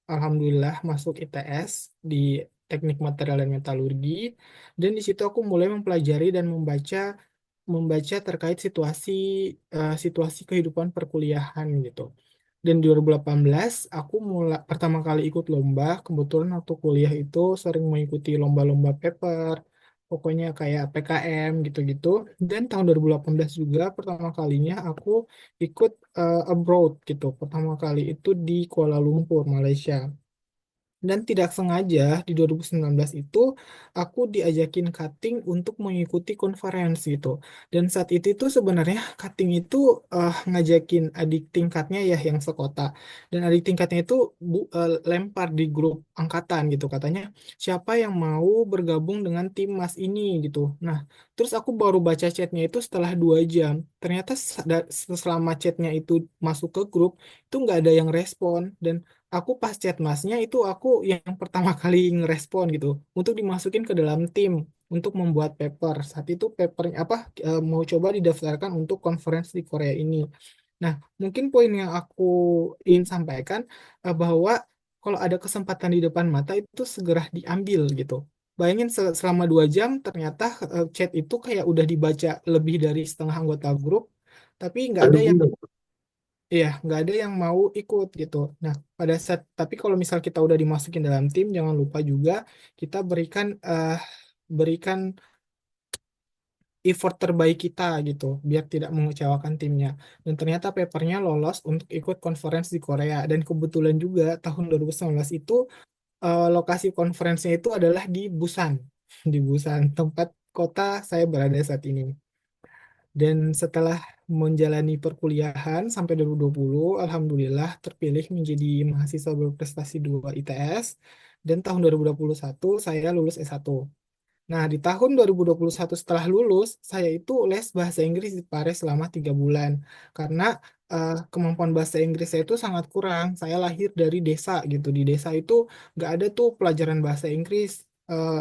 alhamdulillah masuk ITS di teknik material dan metalurgi. Dan di situ aku mulai mempelajari dan membaca membaca terkait situasi kehidupan perkuliahan gitu. Dan di 2018 aku mulai pertama kali ikut lomba. Kebetulan waktu kuliah itu sering mengikuti lomba-lomba paper, pokoknya kayak PKM gitu-gitu. Dan tahun 2018 juga pertama kalinya aku ikut abroad gitu. Pertama kali itu di Kuala Lumpur, Malaysia. Dan tidak sengaja di 2019 itu aku diajakin cutting untuk mengikuti conference gitu. Dan saat itu tuh sebenarnya cutting itu ngajakin adik tingkatnya ya yang sekota. Dan adik tingkatnya itu lempar di grup angkatan gitu. Katanya siapa yang mau bergabung dengan tim Mas ini gitu. Nah, terus aku baru baca chatnya itu setelah 2 jam. Ternyata selama chatnya itu masuk ke grup itu nggak ada yang respon. Dan aku pas chat masnya itu aku yang pertama kali ngerespon gitu untuk dimasukin ke dalam tim untuk membuat paper. Saat itu papernya apa mau coba didaftarkan untuk conference di Korea ini. Nah, mungkin poin yang aku ingin sampaikan bahwa kalau ada kesempatan di depan mata itu segera diambil gitu. Bayangin selama 2 jam ternyata chat itu kayak udah dibaca lebih dari setengah anggota grup, tapi nggak ada Aduh, yang Bunda. Iya, nggak ada yang mau ikut gitu. Nah, tapi kalau misal kita udah dimasukin dalam tim, jangan lupa juga kita berikan effort terbaik kita gitu, biar tidak mengecewakan timnya. Dan ternyata papernya lolos untuk ikut conference di Korea. Dan kebetulan juga tahun 2019 itu lokasi konferensinya itu adalah di Busan, di Busan, tempat kota saya berada saat ini. Dan setelah menjalani perkuliahan sampai 2020, alhamdulillah terpilih menjadi mahasiswa berprestasi 2 ITS. Dan tahun 2021 saya lulus S1. Nah, di tahun 2021 setelah lulus, saya itu les bahasa Inggris di Paris selama 3 bulan. Karena kemampuan bahasa Inggris saya itu sangat kurang. Saya lahir dari desa gitu. Di desa itu nggak ada tuh pelajaran bahasa Inggris.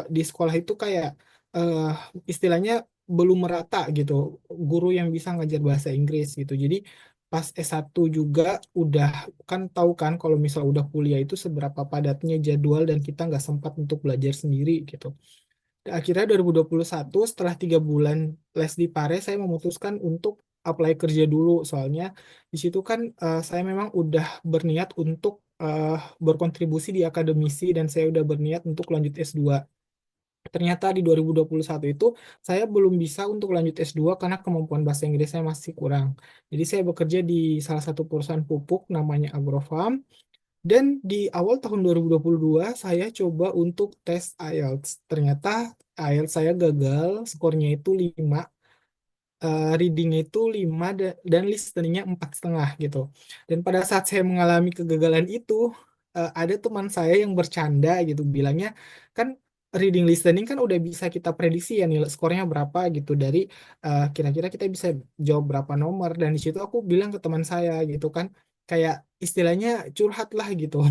Di sekolah itu kayak eh, istilahnya belum merata gitu. Guru yang bisa ngajar bahasa Inggris gitu. Jadi pas S1 juga udah kan tahu kan kalau misal udah kuliah itu seberapa padatnya jadwal dan kita nggak sempat untuk belajar sendiri gitu. Akhirnya 2021 setelah 3 bulan les di Pare, saya memutuskan untuk apply kerja dulu. Soalnya di situ kan saya memang udah berniat untuk berkontribusi di akademisi dan saya udah berniat untuk lanjut S2. Ternyata di 2021 itu saya belum bisa untuk lanjut S2 karena kemampuan bahasa Inggris saya masih kurang. Jadi saya bekerja di salah satu perusahaan pupuk namanya Agrofarm. Dan di awal tahun 2022 saya coba untuk tes IELTS. Ternyata IELTS saya gagal, skornya itu 5, readingnya itu 5 dan listeningnya 4,5 gitu. Dan pada saat saya mengalami kegagalan itu, ada teman saya yang bercanda gitu, bilangnya kan reading listening kan udah bisa kita prediksi ya nilai skornya berapa gitu dari kira-kira kita bisa jawab berapa nomor. Dan di situ aku bilang ke teman saya gitu kan, kayak istilahnya curhat lah gitu.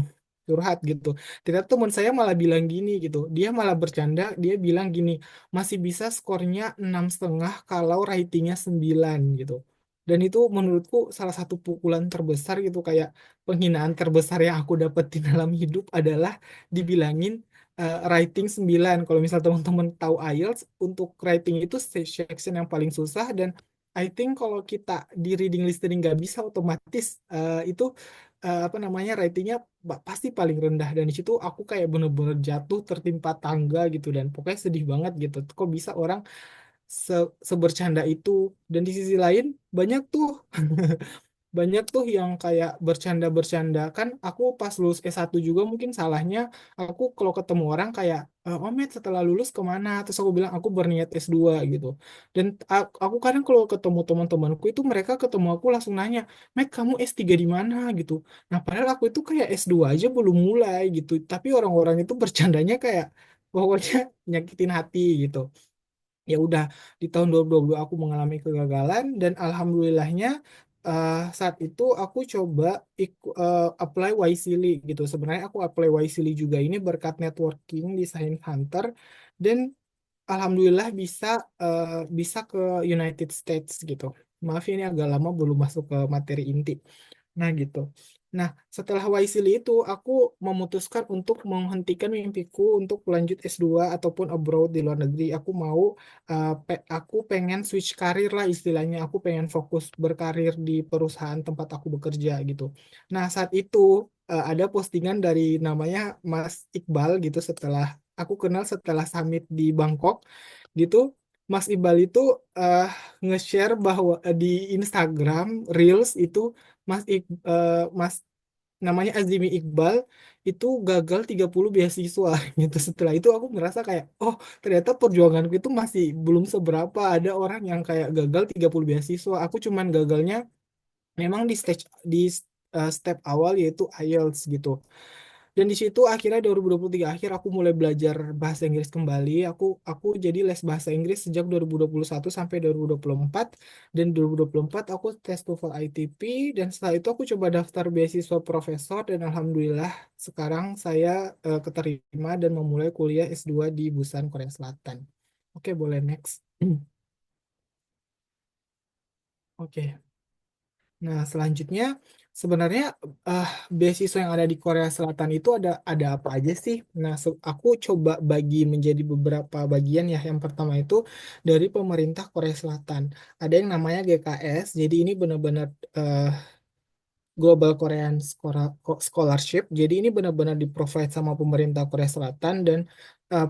Curhat gitu. Ternyata teman saya malah bilang gini gitu. Dia malah bercanda, dia bilang gini, masih bisa skornya 6,5 kalau ratingnya 9 gitu. Dan itu menurutku salah satu pukulan terbesar gitu, kayak penghinaan terbesar yang aku dapetin dalam hidup adalah dibilangin rating 9. Kalau misal teman-teman tahu IELTS, untuk rating itu section yang paling susah. Dan I think kalau kita di reading listening nggak bisa otomatis itu apa namanya ratingnya pasti paling rendah. Dan di situ aku kayak bener-bener jatuh tertimpa tangga gitu dan pokoknya sedih banget gitu. Kok bisa orang sebercanda itu. Dan di sisi lain banyak tuh banyak tuh yang kayak bercanda-bercanda kan. Aku pas lulus S1 juga mungkin salahnya aku kalau ketemu orang kayak oh Matt setelah lulus kemana, terus aku bilang aku berniat S2 gitu. Dan aku kadang kalau ketemu teman-temanku itu mereka ketemu aku langsung nanya, Matt kamu S3 di mana gitu. Nah padahal aku itu kayak S2 aja belum mulai gitu, tapi orang-orang itu bercandanya kayak pokoknya nyakitin hati gitu. Ya udah, di tahun 2020 aku mengalami kegagalan dan alhamdulillahnya saat itu aku coba apply Wisely gitu. Sebenarnya aku apply Wisely juga ini berkat networking di Science Hunter. Dan alhamdulillah bisa ke United States gitu. Maaf ini agak lama belum masuk ke materi inti. Nah gitu. Nah, setelah Waisili itu, aku memutuskan untuk menghentikan mimpiku untuk lanjut S2 ataupun abroad di luar negeri. Aku mau, aku pengen switch karir lah istilahnya. Aku pengen fokus berkarir di perusahaan tempat aku bekerja gitu. Nah, saat itu ada postingan dari namanya Mas Iqbal gitu setelah aku kenal setelah summit di Bangkok gitu. Mas Iqbal itu eh, nge-share bahwa di Instagram Reels itu Mas namanya Azimi Iqbal itu gagal 30 beasiswa gitu. Setelah itu aku ngerasa kayak, oh ternyata perjuanganku itu masih belum seberapa. Ada orang yang kayak gagal 30 beasiswa. Aku cuman gagalnya memang di step awal yaitu IELTS gitu. Dan di situ akhirnya 2023 akhir aku mulai belajar bahasa Inggris kembali. Aku jadi les bahasa Inggris sejak 2021 sampai 2024 dan 2024 aku tes TOEFL ITP dan setelah itu aku coba daftar beasiswa profesor dan alhamdulillah sekarang saya keterima dan memulai kuliah S2 di Busan, Korea Selatan. Oke, boleh next. Oke. Nah, selanjutnya sebenarnya eh, beasiswa yang ada di Korea Selatan itu ada apa aja sih? Nah, aku coba bagi menjadi beberapa bagian ya. Yang pertama itu dari pemerintah Korea Selatan. Ada yang namanya GKS. Jadi ini benar-benar eh, Global Korean Scholarship. Jadi ini benar-benar di-provide sama pemerintah Korea Selatan dan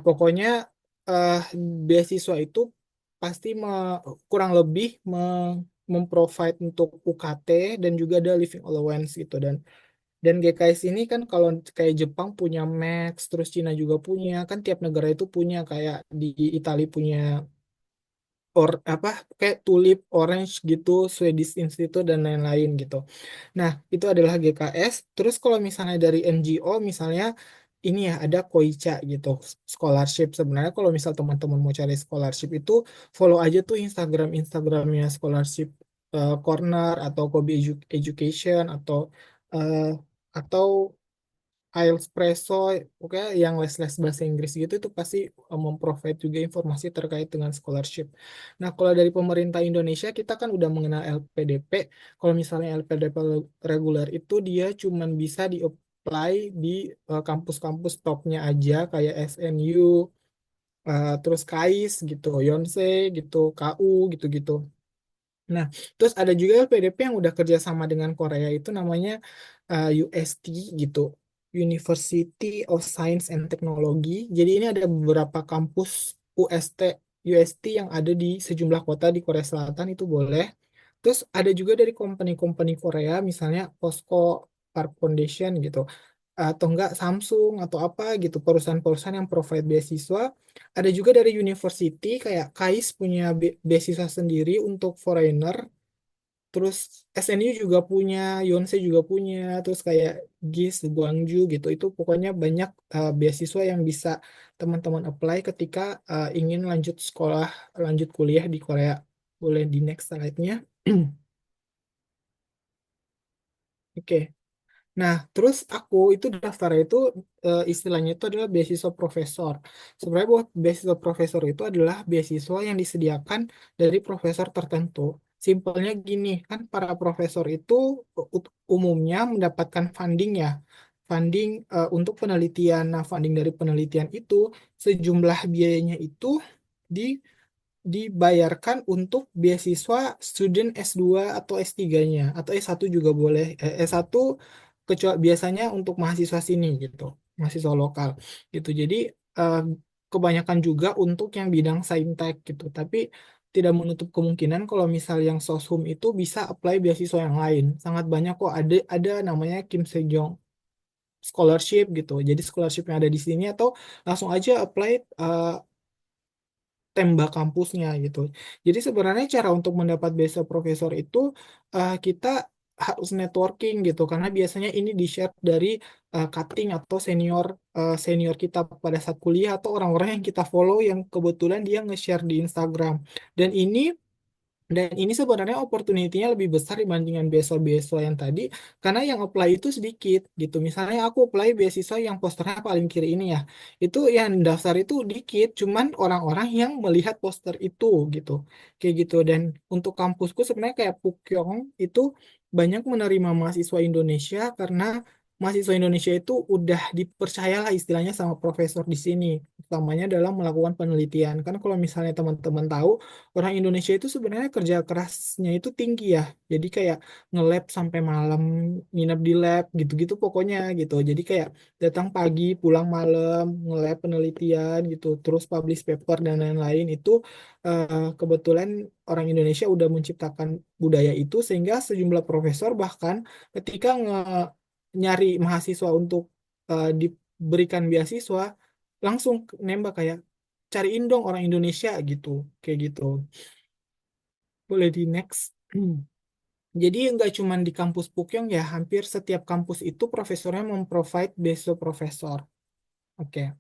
pokoknya eh, beasiswa itu pasti kurang lebih memprovide untuk UKT dan juga ada living allowance gitu dan GKS ini kan kalau kayak Jepang punya Max, terus Cina juga punya, kan tiap negara itu punya kayak di Italia punya apa kayak tulip orange gitu Swedish Institute dan lain-lain gitu. Nah, itu adalah GKS. Terus kalau misalnya dari NGO misalnya ini ya ada Koicha gitu scholarship. Sebenarnya kalau misal teman-teman mau cari scholarship itu follow aja tuh Instagramnya scholarship corner atau Kobe Education eh, atau IELTS Preso, oke, yang les-les bahasa Inggris gitu itu pasti memprovide juga informasi terkait dengan scholarship. Nah, kalau dari pemerintah Indonesia kita kan udah mengenal LPDP. Kalau misalnya LPDP reguler itu dia cuman bisa di-apply di kampus-kampus topnya aja kayak SNU, terus KAIS gitu, Yonsei gitu, KU gitu-gitu. Nah, terus ada juga LPDP yang udah kerjasama dengan Korea itu namanya UST gitu, University of Science and Technology. Jadi ini ada beberapa kampus UST yang ada di sejumlah kota di Korea Selatan itu boleh. Terus ada juga dari company-company Korea, misalnya POSCO, Park Foundation gitu, atau enggak Samsung atau apa gitu, perusahaan-perusahaan yang provide beasiswa. Ada juga dari university kayak KAIS punya beasiswa sendiri untuk foreigner. Terus SNU juga punya, Yonsei juga punya, terus kayak GIS, Gwangju gitu. Itu pokoknya banyak beasiswa yang bisa teman-teman apply ketika ingin lanjut sekolah, lanjut kuliah di Korea. Boleh di next slide-nya. Oke. Nah, terus aku itu daftar itu istilahnya itu adalah beasiswa profesor. Sebenarnya buat beasiswa profesor itu adalah beasiswa yang disediakan dari profesor tertentu. Simpelnya gini, kan para profesor itu umumnya mendapatkan funding ya. Funding untuk penelitian. Nah, funding dari penelitian itu sejumlah biayanya itu di dibayarkan untuk beasiswa student S2 atau S3-nya atau S1 juga boleh. S1 kecuali biasanya untuk mahasiswa sini gitu, mahasiswa lokal gitu. Jadi eh, kebanyakan juga untuk yang bidang saintek gitu. Tapi tidak menutup kemungkinan kalau misal yang soshum itu bisa apply beasiswa yang lain. Sangat banyak kok ada namanya Kim Sejong Scholarship gitu. Jadi scholarship yang ada di sini atau langsung aja apply tembak kampusnya gitu. Jadi sebenarnya cara untuk mendapat beasiswa profesor itu kita harus networking gitu karena biasanya ini di-share dari cutting atau senior kita pada saat kuliah atau orang-orang yang kita follow yang kebetulan dia nge-share di Instagram. Dan ini Dan ini sebenarnya opportunity-nya lebih besar dibandingkan beasiswa-beasiswa yang tadi, karena yang apply itu sedikit gitu. Misalnya aku apply beasiswa yang posternya paling kiri ini ya, itu yang daftar itu dikit, cuman orang-orang yang melihat poster itu gitu, kayak gitu. Dan untuk kampusku sebenarnya kayak Pukyong itu banyak menerima mahasiswa Indonesia karena mahasiswa Indonesia itu udah dipercayalah istilahnya sama profesor di sini, utamanya dalam melakukan penelitian. Kan kalau misalnya teman-teman tahu, orang Indonesia itu sebenarnya kerja kerasnya itu tinggi ya. Jadi kayak nge-lab sampai malam, nginep di lab gitu-gitu pokoknya gitu. Jadi kayak datang pagi, pulang malam, nge-lab penelitian gitu, terus publish paper dan lain-lain itu kebetulan orang Indonesia udah menciptakan budaya itu sehingga sejumlah profesor bahkan ketika nyari mahasiswa untuk diberikan beasiswa langsung nembak kayak cariin dong orang Indonesia gitu, kayak gitu. Boleh di next. Jadi nggak cuma di kampus Pukyong ya, hampir setiap kampus itu profesornya memprovide beasiswa profesor. Oke.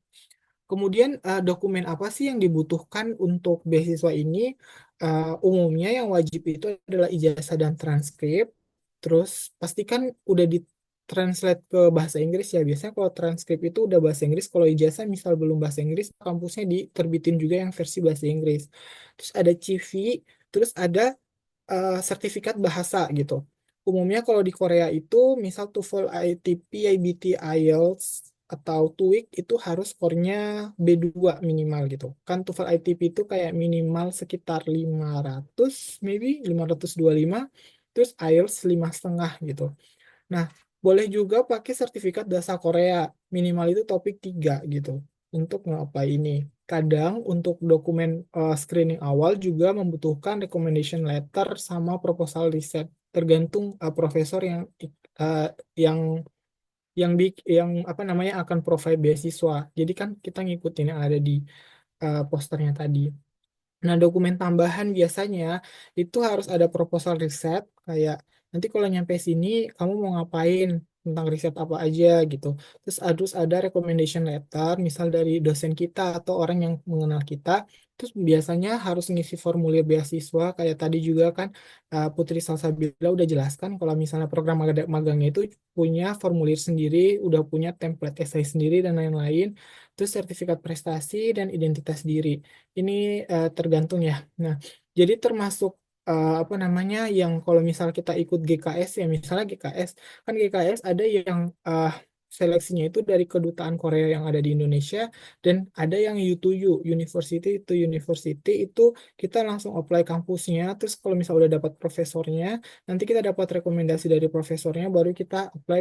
Kemudian dokumen apa sih yang dibutuhkan untuk beasiswa ini? Umumnya yang wajib itu adalah ijazah dan transkrip. Terus pastikan udah ditranslate ke bahasa Inggris ya. Biasanya kalau transkrip itu udah bahasa Inggris, kalau ijazah misal belum bahasa Inggris, kampusnya diterbitin juga yang versi bahasa Inggris. Terus ada CV, terus ada sertifikat bahasa gitu. Umumnya kalau di Korea itu misal TOEFL, ITP, IBT, IELTS atau TOEIC itu harus skornya B2 minimal gitu. Kan TOEFL ITP itu kayak minimal sekitar 500, maybe 525, terus IELTS 5,5 gitu. Nah, boleh juga pakai sertifikat bahasa Korea, minimal itu topik 3 gitu untuk nge-apply ini. Kadang untuk dokumen screening awal juga membutuhkan recommendation letter sama proposal riset, tergantung profesor uh, yang yang apa namanya akan provide beasiswa. Jadi kan kita ngikutin yang ada di posternya tadi. Nah, dokumen tambahan biasanya itu harus ada proposal riset, kayak nanti kalau nyampe sini kamu mau ngapain, tentang riset apa aja gitu. Terus harus ada recommendation letter, misal dari dosen kita atau orang yang mengenal kita. Terus biasanya harus ngisi formulir beasiswa, kayak tadi juga kan Putri Salsabila udah jelaskan kalau misalnya program magangnya itu punya formulir sendiri, udah punya template essay sendiri dan lain-lain. Terus sertifikat prestasi dan identitas diri. Ini tergantung ya. Nah, jadi termasuk apa namanya yang kalau misal kita ikut GKS ya, misalnya GKS kan GKS ada yang seleksinya itu dari kedutaan Korea yang ada di Indonesia dan ada yang U2U, University to University itu kita langsung apply kampusnya. Terus kalau misal udah dapat profesornya, nanti kita dapat rekomendasi dari profesornya, baru kita apply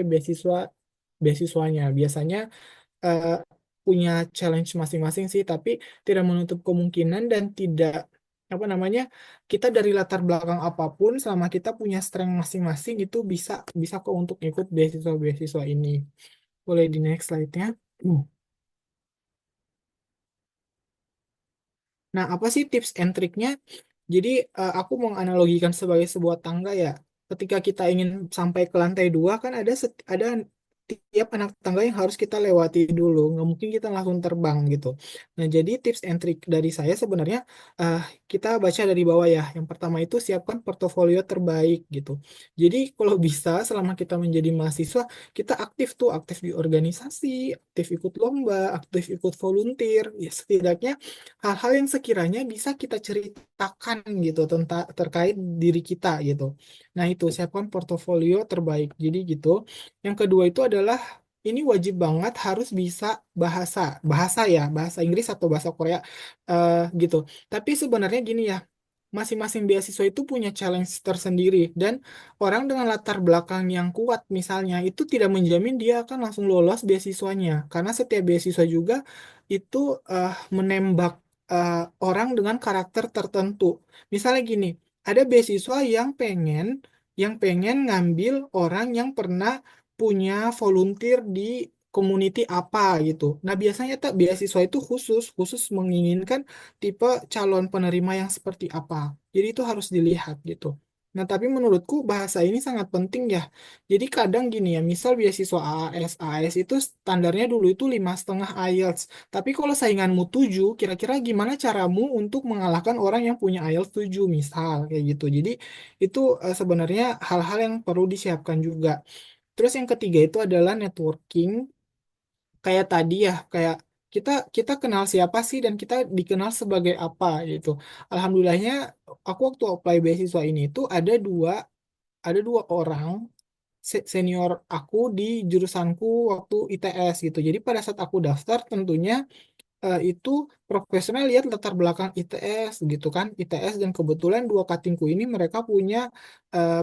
beasiswanya. Biasanya eh, punya challenge masing-masing sih, tapi tidak menutup kemungkinan dan tidak apa namanya kita dari latar belakang apapun selama kita punya strength masing-masing itu bisa bisa kok untuk ikut beasiswa-beasiswa ini. Boleh di next slide-nya. Nah, apa sih tips and triknya? Jadi, aku mau analogikan sebagai sebuah tangga ya. Ketika kita ingin sampai ke lantai 2, kan ada tiap anak tangga yang harus kita lewati dulu. Nggak mungkin kita langsung terbang gitu. Nah, jadi tips and trick dari saya sebenarnya eh, kita baca dari bawah ya. Yang pertama itu siapkan portofolio terbaik gitu. Jadi, kalau bisa selama kita menjadi mahasiswa, kita aktif tuh, aktif di organisasi, aktif ikut lomba, aktif ikut volunteer. Ya, setidaknya hal-hal yang sekiranya bisa kita ceritakan gitu tentang terkait diri kita gitu. Nah, itu siapkan portofolio terbaik. Jadi gitu. Yang kedua itu adalah ini wajib banget harus bisa bahasa, bahasa ya, bahasa Inggris atau bahasa Korea gitu. Tapi sebenarnya gini ya, masing-masing beasiswa itu punya challenge tersendiri dan orang dengan latar belakang yang kuat misalnya itu tidak menjamin dia akan langsung lolos beasiswanya karena setiap beasiswa juga itu menembak orang dengan karakter tertentu. Misalnya gini, ada beasiswa yang pengen ngambil orang yang pernah punya volunteer di community apa gitu. Nah, biasanya tak beasiswa itu khusus khusus menginginkan tipe calon penerima yang seperti apa. Jadi itu harus dilihat gitu. Nah, tapi menurutku bahasa ini sangat penting ya. Jadi kadang gini ya, misal beasiswa AAS itu standarnya dulu itu 5,5 IELTS. Tapi kalau sainganmu 7, kira-kira gimana caramu untuk mengalahkan orang yang punya IELTS 7, misal kayak gitu. Jadi itu sebenarnya hal-hal yang perlu disiapkan juga. Terus yang ketiga itu adalah networking. Kayak tadi ya, kayak kita kita kenal siapa sih dan kita dikenal sebagai apa gitu. Alhamdulillahnya aku waktu apply beasiswa ini itu ada dua orang senior aku di jurusanku waktu ITS gitu. Jadi pada saat aku daftar tentunya itu profesional lihat latar belakang ITS gitu kan, ITS, dan kebetulan dua katingku ini mereka punya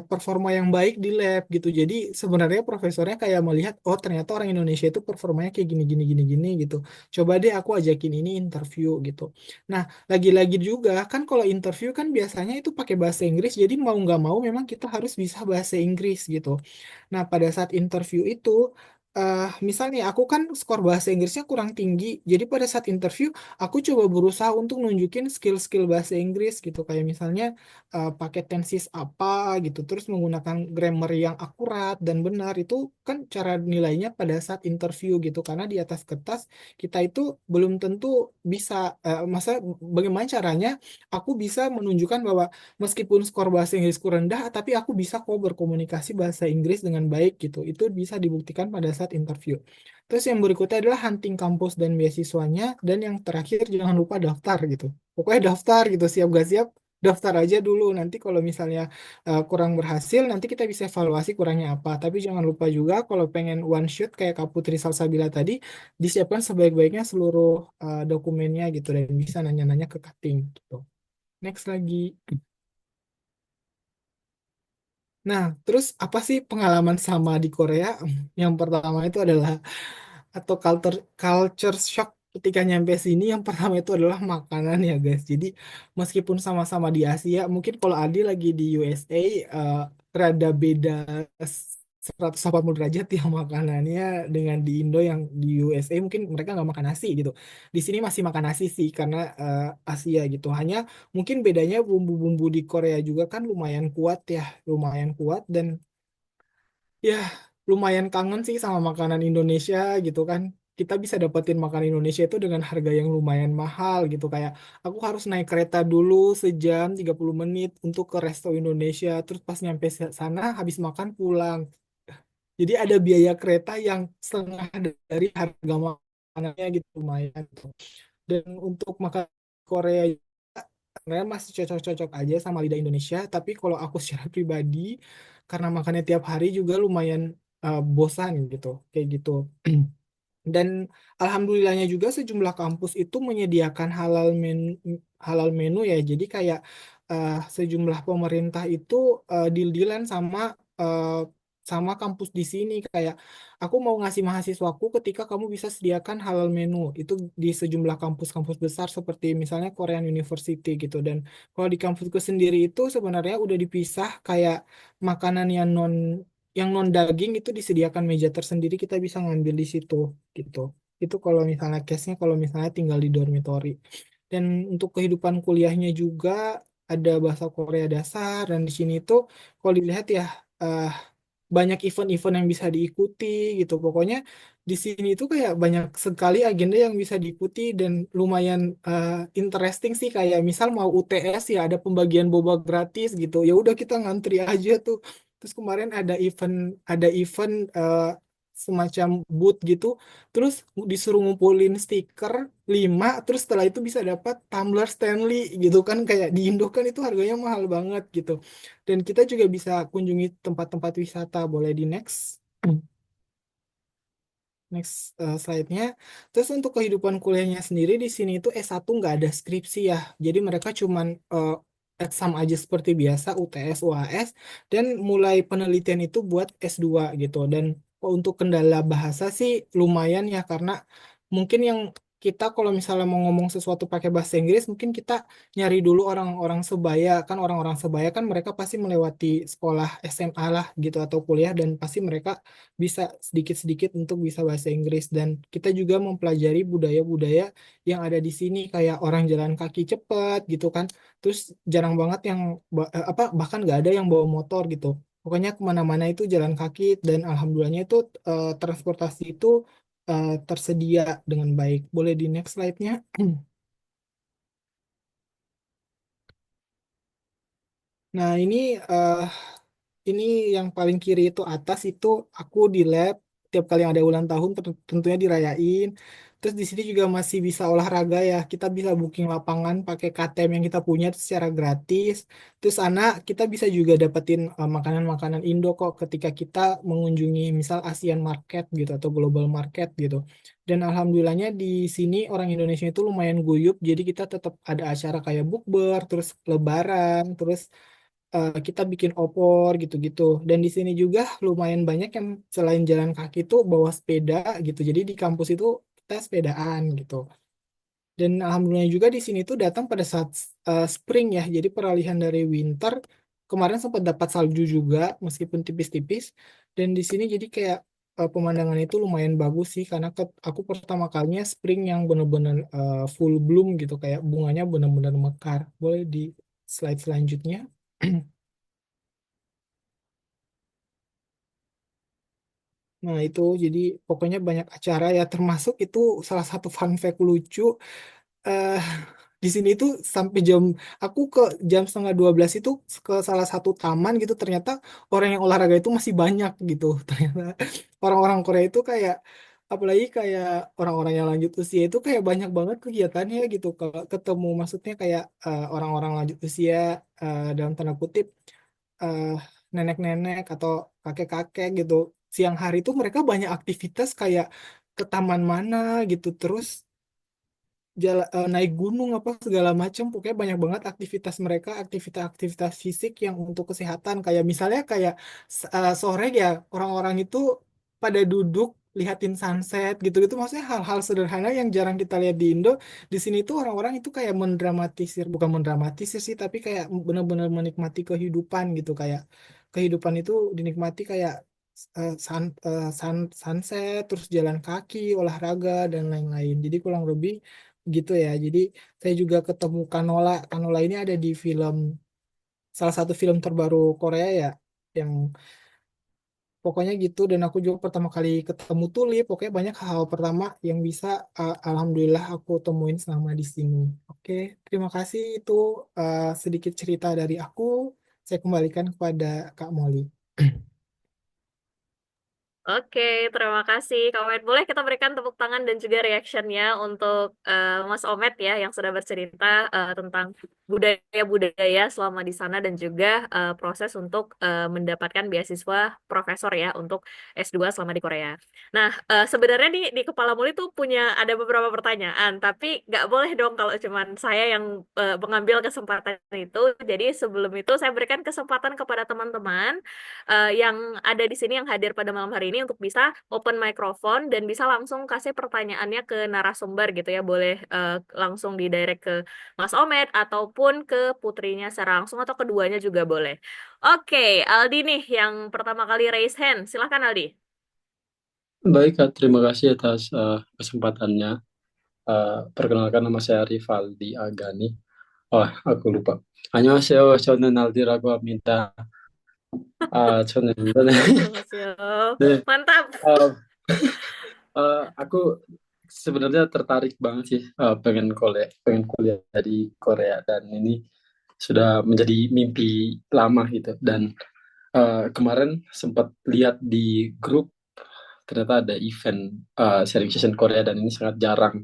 performa yang baik di lab gitu. Jadi sebenarnya profesornya kayak melihat, oh ternyata orang Indonesia itu performanya kayak gini gini gini gini gitu. Coba deh aku ajakin ini interview gitu. Nah, lagi-lagi juga kan kalau interview kan biasanya itu pakai bahasa Inggris, jadi mau nggak mau memang kita harus bisa bahasa Inggris gitu. Nah, pada saat interview itu misalnya aku kan skor bahasa Inggrisnya kurang tinggi, jadi pada saat interview aku coba berusaha untuk nunjukin skill-skill bahasa Inggris gitu, kayak misalnya pakai tenses apa gitu, terus menggunakan grammar yang akurat dan benar. Itu kan cara nilainya pada saat interview gitu, karena di atas kertas kita itu belum tentu bisa, masa bagaimana caranya aku bisa menunjukkan bahwa meskipun skor bahasa Inggrisku rendah, tapi aku bisa kok berkomunikasi bahasa Inggris dengan baik gitu. Itu bisa dibuktikan pada saat interview. Terus yang berikutnya adalah hunting kampus dan beasiswanya. Dan yang terakhir jangan lupa daftar gitu. Pokoknya daftar gitu, siap gak siap, daftar aja dulu. Nanti kalau misalnya kurang berhasil, nanti kita bisa evaluasi kurangnya apa. Tapi jangan lupa juga kalau pengen one shot kayak Kak Putri Salsabila tadi, disiapkan sebaik-baiknya seluruh dokumennya gitu. Dan bisa nanya-nanya ke cutting gitu. Next lagi. Nah, terus apa sih pengalaman sama di Korea? Yang pertama itu adalah, atau culture shock ketika nyampe sini, yang pertama itu adalah makanan ya guys. Jadi meskipun sama-sama di Asia, mungkin kalau Adi lagi di USA, rada beda 180 derajat ya makanannya dengan di Indo. Yang di USA mungkin mereka nggak makan nasi gitu. Di sini masih makan nasi sih karena Asia gitu. Hanya mungkin bedanya bumbu-bumbu di Korea juga kan lumayan kuat ya, lumayan kuat. Dan ya, lumayan kangen sih sama makanan Indonesia gitu kan. Kita bisa dapetin makanan Indonesia itu dengan harga yang lumayan mahal gitu. Kayak aku harus naik kereta dulu sejam 30 menit untuk ke resto Indonesia. Terus pas nyampe sana habis makan pulang. Jadi ada biaya kereta yang setengah dari harga makanannya gitu, lumayan gitu. Dan untuk makan Korea sebenarnya masih cocok-cocok aja sama lidah Indonesia. Tapi kalau aku secara pribadi, karena makannya tiap hari juga lumayan bosan gitu, kayak gitu. Dan alhamdulillahnya juga sejumlah kampus itu menyediakan halal menu ya. Jadi kayak sejumlah pemerintah itu deal-dealan eh, sama kampus di sini, kayak aku mau ngasih mahasiswaku ketika kamu bisa sediakan halal menu itu di sejumlah kampus-kampus besar seperti misalnya Korean University gitu. Dan kalau di kampusku sendiri itu sebenarnya udah dipisah, kayak makanan yang non daging itu disediakan meja tersendiri, kita bisa ngambil di situ gitu. Itu kalau misalnya case-nya, kalau misalnya tinggal di dormitory. Dan untuk kehidupan kuliahnya juga ada bahasa Korea dasar, dan di sini tuh kalau dilihat ya eh, banyak event-event yang bisa diikuti gitu. Pokoknya di sini tuh kayak banyak sekali agenda yang bisa diikuti dan lumayan interesting sih. Kayak misal mau UTS ya ada pembagian boba gratis gitu. Ya udah kita ngantri aja tuh. Terus kemarin ada event semacam booth gitu. Terus disuruh ngumpulin stiker 5, terus setelah itu bisa dapat tumbler Stanley gitu kan. Kayak di Indo kan itu harganya mahal banget gitu. Dan kita juga bisa kunjungi tempat-tempat wisata. Boleh di next. Next slide-nya. Terus untuk kehidupan kuliahnya sendiri di sini itu S1 nggak ada skripsi ya. Jadi mereka cuman exam aja seperti biasa, UTS, UAS. Dan mulai penelitian itu buat S2 gitu. Dan untuk kendala bahasa sih lumayan ya, karena mungkin yang kita kalau misalnya mau ngomong sesuatu pakai bahasa Inggris, mungkin kita nyari dulu orang-orang sebaya. Kan orang-orang sebaya kan mereka pasti melewati sekolah SMA lah gitu atau kuliah dan pasti mereka bisa sedikit-sedikit untuk bisa bahasa Inggris. Dan kita juga mempelajari budaya-budaya yang ada di sini kayak orang jalan kaki cepat gitu kan. Terus jarang banget yang bahkan nggak ada yang bawa motor gitu. Pokoknya kemana-mana itu jalan kaki dan alhamdulillahnya itu transportasi itu tersedia dengan baik. Boleh di next slide-nya? Nah, ini yang paling kiri itu atas itu aku di lab tiap kali yang ada ulang tahun tentunya dirayain. Terus di sini juga masih bisa olahraga ya. Kita bisa booking lapangan pakai KTM yang kita punya itu secara gratis. Terus anak kita bisa juga dapetin makanan-makanan Indo kok ketika kita mengunjungi misal Asian Market gitu atau Global Market gitu. Dan alhamdulillahnya di sini orang Indonesia itu lumayan guyup. Jadi kita tetap ada acara kayak bukber, terus lebaran, terus kita bikin opor gitu-gitu. Dan di sini juga lumayan banyak yang selain jalan kaki tuh bawa sepeda gitu. Jadi di kampus itu kita sepedaan gitu. Dan alhamdulillah juga di sini tuh datang pada saat spring ya. Jadi peralihan dari winter. Kemarin sempat dapat salju juga meskipun tipis-tipis. Dan di sini jadi kayak pemandangan itu lumayan bagus sih karena aku pertama kalinya spring yang benar-benar full bloom gitu kayak bunganya benar-benar mekar. Boleh di slide selanjutnya. Nah, itu jadi pokoknya banyak acara ya termasuk itu salah satu fun fact lucu eh di sini itu sampai aku ke jam setengah 12 itu ke salah satu taman gitu ternyata orang yang olahraga itu masih banyak gitu. Ternyata orang-orang Korea itu kayak apalagi kayak orang-orang yang lanjut usia itu kayak banyak banget kegiatannya gitu. Kalau ketemu maksudnya kayak orang-orang lanjut usia dalam tanda kutip eh, nenek-nenek atau kakek-kakek gitu siang hari itu mereka banyak aktivitas kayak ke taman mana gitu terus naik gunung apa segala macam pokoknya banyak banget aktivitas mereka aktivitas-aktivitas fisik yang untuk kesehatan kayak misalnya kayak sore ya orang-orang itu pada duduk lihatin sunset gitu-gitu maksudnya hal-hal sederhana yang jarang kita lihat di Indo di sini tuh orang-orang itu kayak mendramatisir bukan mendramatisir sih tapi kayak benar-benar menikmati kehidupan gitu kayak kehidupan itu dinikmati kayak sunset terus jalan kaki olahraga dan lain-lain jadi kurang lebih gitu ya. Jadi saya juga ketemu Kanola. Kanola ini ada di salah satu film terbaru Korea ya, yang pokoknya gitu. Dan aku juga pertama kali ketemu Tulip. Pokoknya banyak hal pertama yang bisa, alhamdulillah aku temuin selama di sini. Oke, terima kasih itu sedikit cerita dari aku. Saya kembalikan kepada Kak Molly. Oke, terima kasih Kak Omet. Boleh kita berikan tepuk tangan dan juga reactionnya untuk Mas Omet ya yang sudah bercerita tentang budaya-budaya selama di sana dan juga proses untuk mendapatkan beasiswa profesor ya untuk S2 selama di Korea. Nah, sebenarnya di kepala Muli tuh punya ada beberapa pertanyaan, tapi nggak boleh dong kalau cuman saya yang mengambil kesempatan itu. Jadi sebelum itu saya berikan kesempatan kepada teman-teman yang ada di sini yang hadir pada malam hari ini untuk bisa open microphone dan bisa langsung kasih pertanyaannya ke narasumber gitu ya. Boleh langsung di direct ke Mas Omet ataupun ke putrinya secara langsung atau keduanya juga boleh. Oke, Aldi nih yang pertama kali raise hand. Silahkan Aldi. Baik, Kak, terima kasih atas kesempatannya. Perkenalkan nama saya Rivaldi Agani. Oh, aku lupa. 안녕하세요. 저는 알디라고 합니다. 저는 이번에 Annyeonghaseyo. 네, Mantap. 어, aku sebenarnya tertarik banget sih pengen kuliah di Korea dan ini sudah menjadi mimpi lama gitu dan kemarin sempat lihat di grup ternyata ada event sharing session Korea dan ini sangat jarang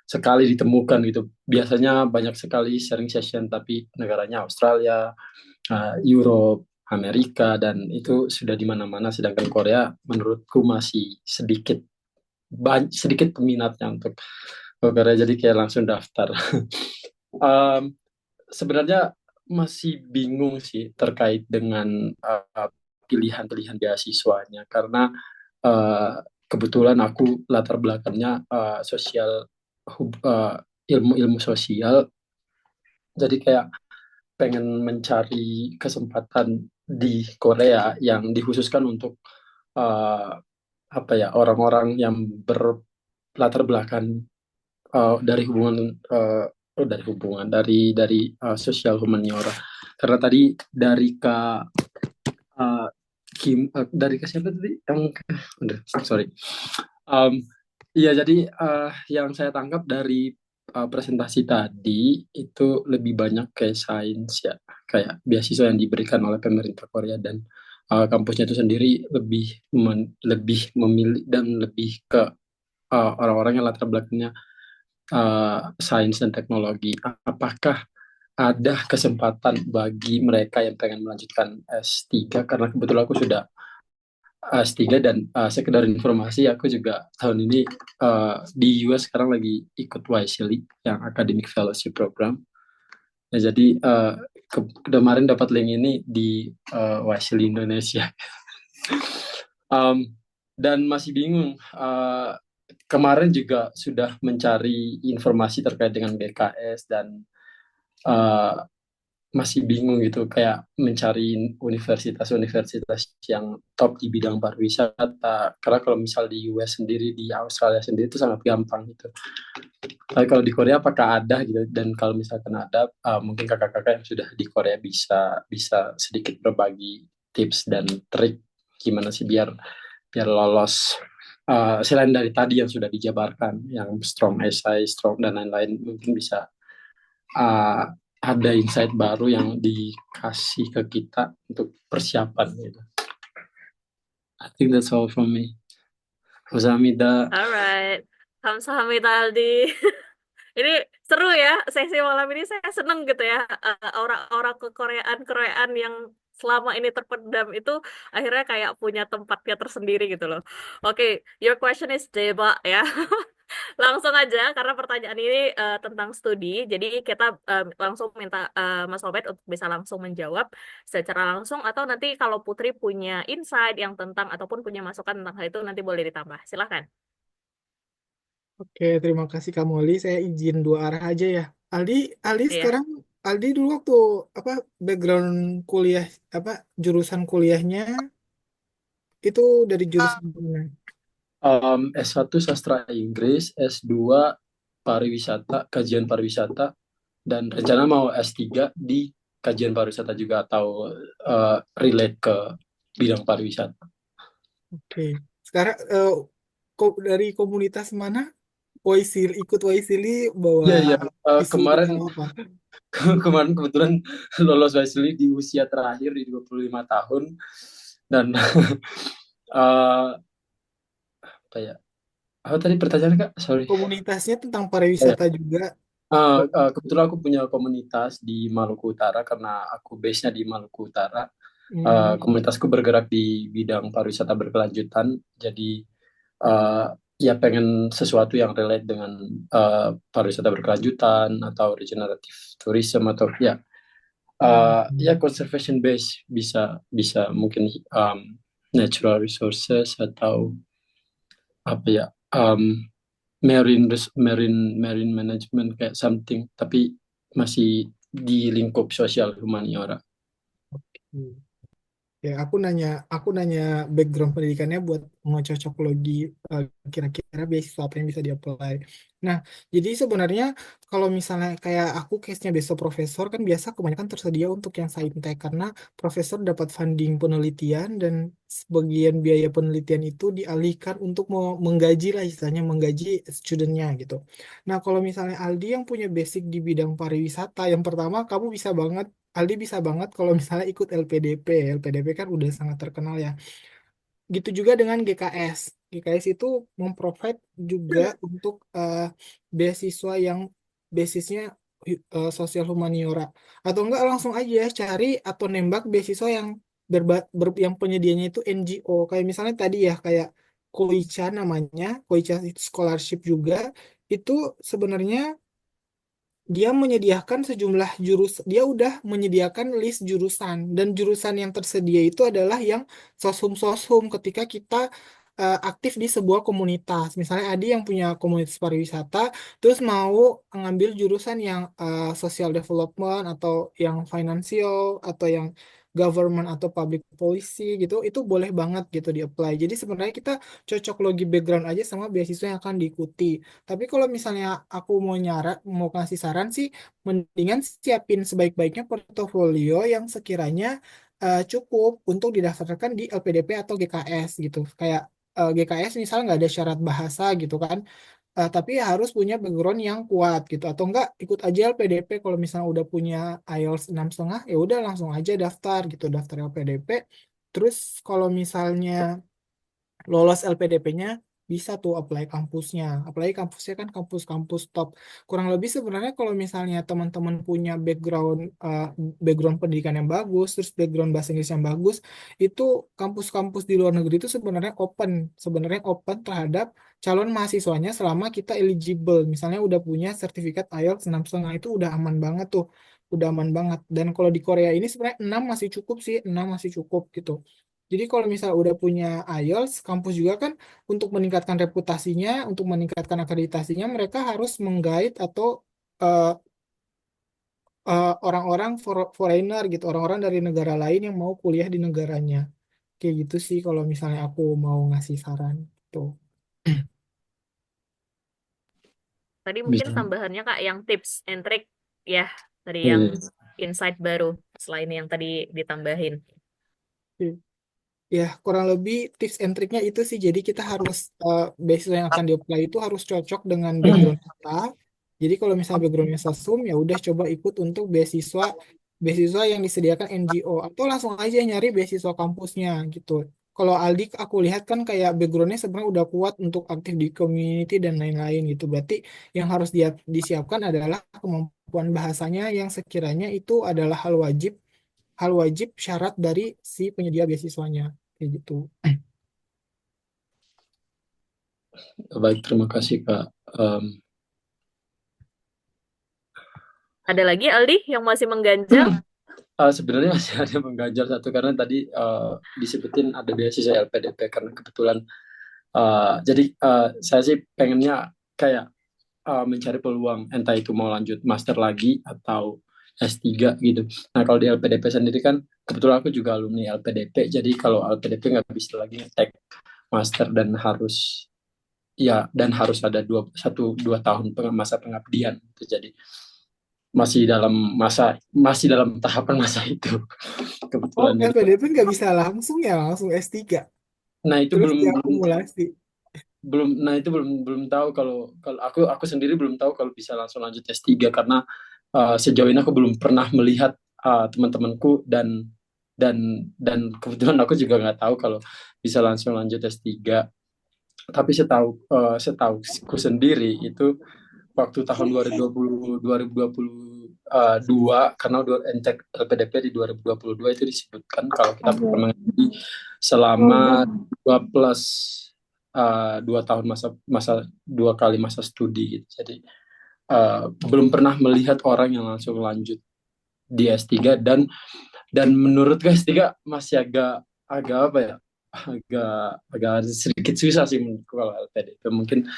sekali ditemukan gitu. Biasanya banyak sekali sharing session tapi negaranya Australia, Europe, Amerika dan itu sudah di mana-mana sedangkan Korea menurutku masih sedikit peminatnya untuk Korea jadi kayak langsung daftar. Um, Sebenarnya masih bingung sih terkait dengan pilihan-pilihan beasiswanya karena kebetulan aku latar belakangnya sosial ilmu-ilmu sosial. Jadi kayak pengen mencari kesempatan di Korea yang dikhususkan untuk uh, apa ya, orang-orang yang berlatar belakang dari hubungan sosial humaniora. Karena tadi dari Kak dari Kak siapa tadi yang udah sorry. Um, Iya, jadi yang saya tangkap dari presentasi tadi itu lebih banyak kayak sains ya, kayak beasiswa yang diberikan oleh pemerintah Korea, dan kampusnya itu sendiri lebih memilih dan lebih ke orang-orang yang latar belakangnya sains dan teknologi. Apakah ada kesempatan bagi mereka yang pengen melanjutkan S3? Karena kebetulan aku sudah S3, dan sekedar informasi aku juga tahun ini di US sekarang lagi ikut Wisely yang Academic Fellowship Program. Nah, jadi kemarin dapat link ini di Wisely Indonesia. Dan masih bingung. Kemarin juga sudah mencari informasi terkait dengan BKS, dan uh, masih bingung gitu, kayak mencari universitas-universitas yang top di bidang pariwisata. Karena kalau misal di US sendiri, di Australia sendiri itu sangat gampang gitu. Tapi kalau di Korea apakah ada gitu? Dan kalau misalkan ada, mungkin kakak-kakak yang sudah di Korea bisa bisa sedikit berbagi tips dan trik gimana sih biar biar lolos. Selain dari tadi yang sudah dijabarkan, yang strong essay, strong dan lain-lain, mungkin bisa uh, ada insight baru yang dikasih ke kita untuk persiapan gitu. I think that's all from me. Kamsahamnida. Alright, kamsahamnida Aldi. Ini seru ya, sesi malam ini saya seneng gitu ya. Orang-orang kekoreaan-koreaan yang selama ini terpendam itu akhirnya kayak punya tempatnya tersendiri gitu loh. Oke, your question is Deba ya. Langsung aja, karena pertanyaan ini tentang studi, jadi kita langsung minta Mas Obed untuk bisa langsung menjawab secara langsung, atau nanti kalau Putri punya insight yang tentang ataupun punya masukan tentang hal itu nanti boleh ditambah. Silahkan. Oke, terima kasih Kak Molly. Saya izin dua arah aja ya. Aldi, Aldi Iya. sekarang, Aldi dulu waktu apa background kuliah, apa jurusan kuliahnya itu dari jurusan mana? S1 sastra Inggris, S2 pariwisata, kajian pariwisata, dan rencana mau S3 di kajian pariwisata juga, atau relate ke bidang pariwisata. Oke. Sekarang dari komunitas mana? Ikut Waisili Iya, bawa iya. isu Kemarin tentang apa? kemarin kebetulan lolos Wesley di usia terakhir di 25 tahun, dan uh, apa ya? Apa tadi pertanyaan Kak? Sorry. Komunitasnya tentang Oh, ya. pariwisata juga. Kebetulan aku punya komunitas di Maluku Utara karena aku base-nya di Maluku Utara. Hmm, Komunitasku bergerak di bidang pariwisata berkelanjutan. Jadi ya pengen sesuatu yang relate dengan pariwisata berkelanjutan atau regenerative tourism, atau ya ya hmm. conservation base, bisa bisa mungkin natural resources, atau apa ya, marine management kayak something, tapi masih di lingkup sosial humaniora. Ya, aku nanya background pendidikannya buat ngecocok logi kira-kira beasiswa apa yang bisa di-apply. Nah, jadi sebenarnya kalau misalnya kayak aku case-nya besok profesor kan biasa kebanyakan tersedia untuk yang saintek karena profesor dapat funding penelitian dan sebagian biaya penelitian itu dialihkan untuk mau menggaji lah istilahnya menggaji studentnya gitu. Nah, kalau misalnya Aldi yang punya basic di bidang pariwisata, yang pertama kamu bisa banget Aldi bisa banget kalau misalnya ikut LPDP. LPDP kan udah sangat terkenal ya. Gitu juga dengan GKS. GKS itu memprovide juga untuk beasiswa yang basisnya sosial humaniora. Atau enggak langsung aja cari atau nembak beasiswa yang yang penyedianya itu NGO. Kayak misalnya tadi ya kayak Koicha namanya, Koicha Scholarship juga. Itu sebenarnya dia udah menyediakan list jurusan dan jurusan yang tersedia itu adalah yang soshum ketika kita aktif di sebuah komunitas. Misalnya Adi yang punya komunitas pariwisata, terus mau ngambil jurusan yang social development atau yang financial atau yang government atau public policy gitu, itu boleh banget gitu di-apply. Jadi sebenarnya kita cocok logi background aja sama beasiswa yang akan diikuti. Tapi kalau misalnya aku mau kasih saran sih, mendingan siapin sebaik-baiknya portofolio yang sekiranya cukup untuk didaftarkan di LPDP atau GKS gitu. Kayak GKS misalnya nggak ada syarat bahasa gitu kan. Tapi harus punya background yang kuat gitu. Atau enggak ikut aja LPDP kalau misalnya udah punya IELTS 6,5 ya udah langsung aja daftar gitu, daftar LPDP. Terus kalau misalnya lolos LPDP-nya bisa tuh apply kampusnya. Apalagi kampusnya kan kampus-kampus top. Kurang lebih sebenarnya kalau misalnya teman-teman punya background pendidikan yang bagus, terus background bahasa Inggris yang bagus, itu kampus-kampus di luar negeri itu sebenarnya open terhadap calon mahasiswanya selama kita eligible. Misalnya udah punya sertifikat IELTS 6,5 itu udah aman banget tuh. Udah aman banget. Dan kalau di Korea ini sebenarnya 6 masih cukup sih, 6 masih cukup gitu. Jadi kalau misalnya udah punya IELTS, kampus juga kan untuk meningkatkan reputasinya, untuk meningkatkan akreditasinya, mereka harus menggait atau eh, orang-orang foreigner gitu, orang-orang dari negara lain yang mau kuliah di negaranya. Kayak gitu sih kalau misalnya aku mau ngasih saran. Tuh. Tadi mungkin Bisa. tambahannya Kak yang tips and trick ya, tadi yang Iya. insight baru selain yang tadi ditambahin. Ya, kurang lebih tips and triknya itu sih. Jadi kita harus beasiswa yang akan di-apply itu harus cocok dengan background kita. Jadi kalau misalnya backgroundnya sasum, ya udah coba ikut untuk beasiswa beasiswa yang disediakan NGO atau langsung aja nyari beasiswa kampusnya gitu. Kalau Aldi aku lihat kan kayak backgroundnya sebenarnya udah kuat untuk aktif di community dan lain-lain gitu. Berarti yang harus dia disiapkan adalah kemampuan bahasanya yang sekiranya itu adalah hal wajib syarat dari si penyedia beasiswanya kayak gitu. Baik, terima kasih Kak. Em, Ada lagi Aldi yang masih mengganjal? sebenarnya masih ada yang mengganjal satu karena tadi disebutin ada beasiswa LPDP karena kebetulan jadi saya sih pengennya kayak mencari peluang entah itu mau lanjut master lagi atau S3 gitu. Nah kalau di LPDP sendiri kan kebetulan aku juga alumni LPDP jadi kalau LPDP nggak bisa lagi ngetek master dan harus ada 1-2 tahun masa pengabdian gitu. Jadi masih dalam tahapan masa itu Oh, kebetulan jadi LPDP nggak bisa langsung ya, langsung S3. nah itu Terus belum belum diakumulasi. belum nah itu belum belum tahu kalau kalau aku sendiri belum tahu kalau bisa langsung lanjut S3 karena sejauh ini aku belum pernah melihat teman-temanku dan kebetulan aku juga nggak tahu kalau bisa langsung lanjut S3. Tapi setahuku sendiri itu waktu tahun 2022 karena udah cek LPDP di 2022 itu disebutkan kalau kita perlu mengabdi selama 2 tahun masa masa 2 kali masa studi gitu. Jadi belum pernah melihat orang yang langsung lanjut di S3 dan menurutku S3 masih agak agak apa ya? Agak agak sedikit susah sih menurutku kalau LPDP. Mungkin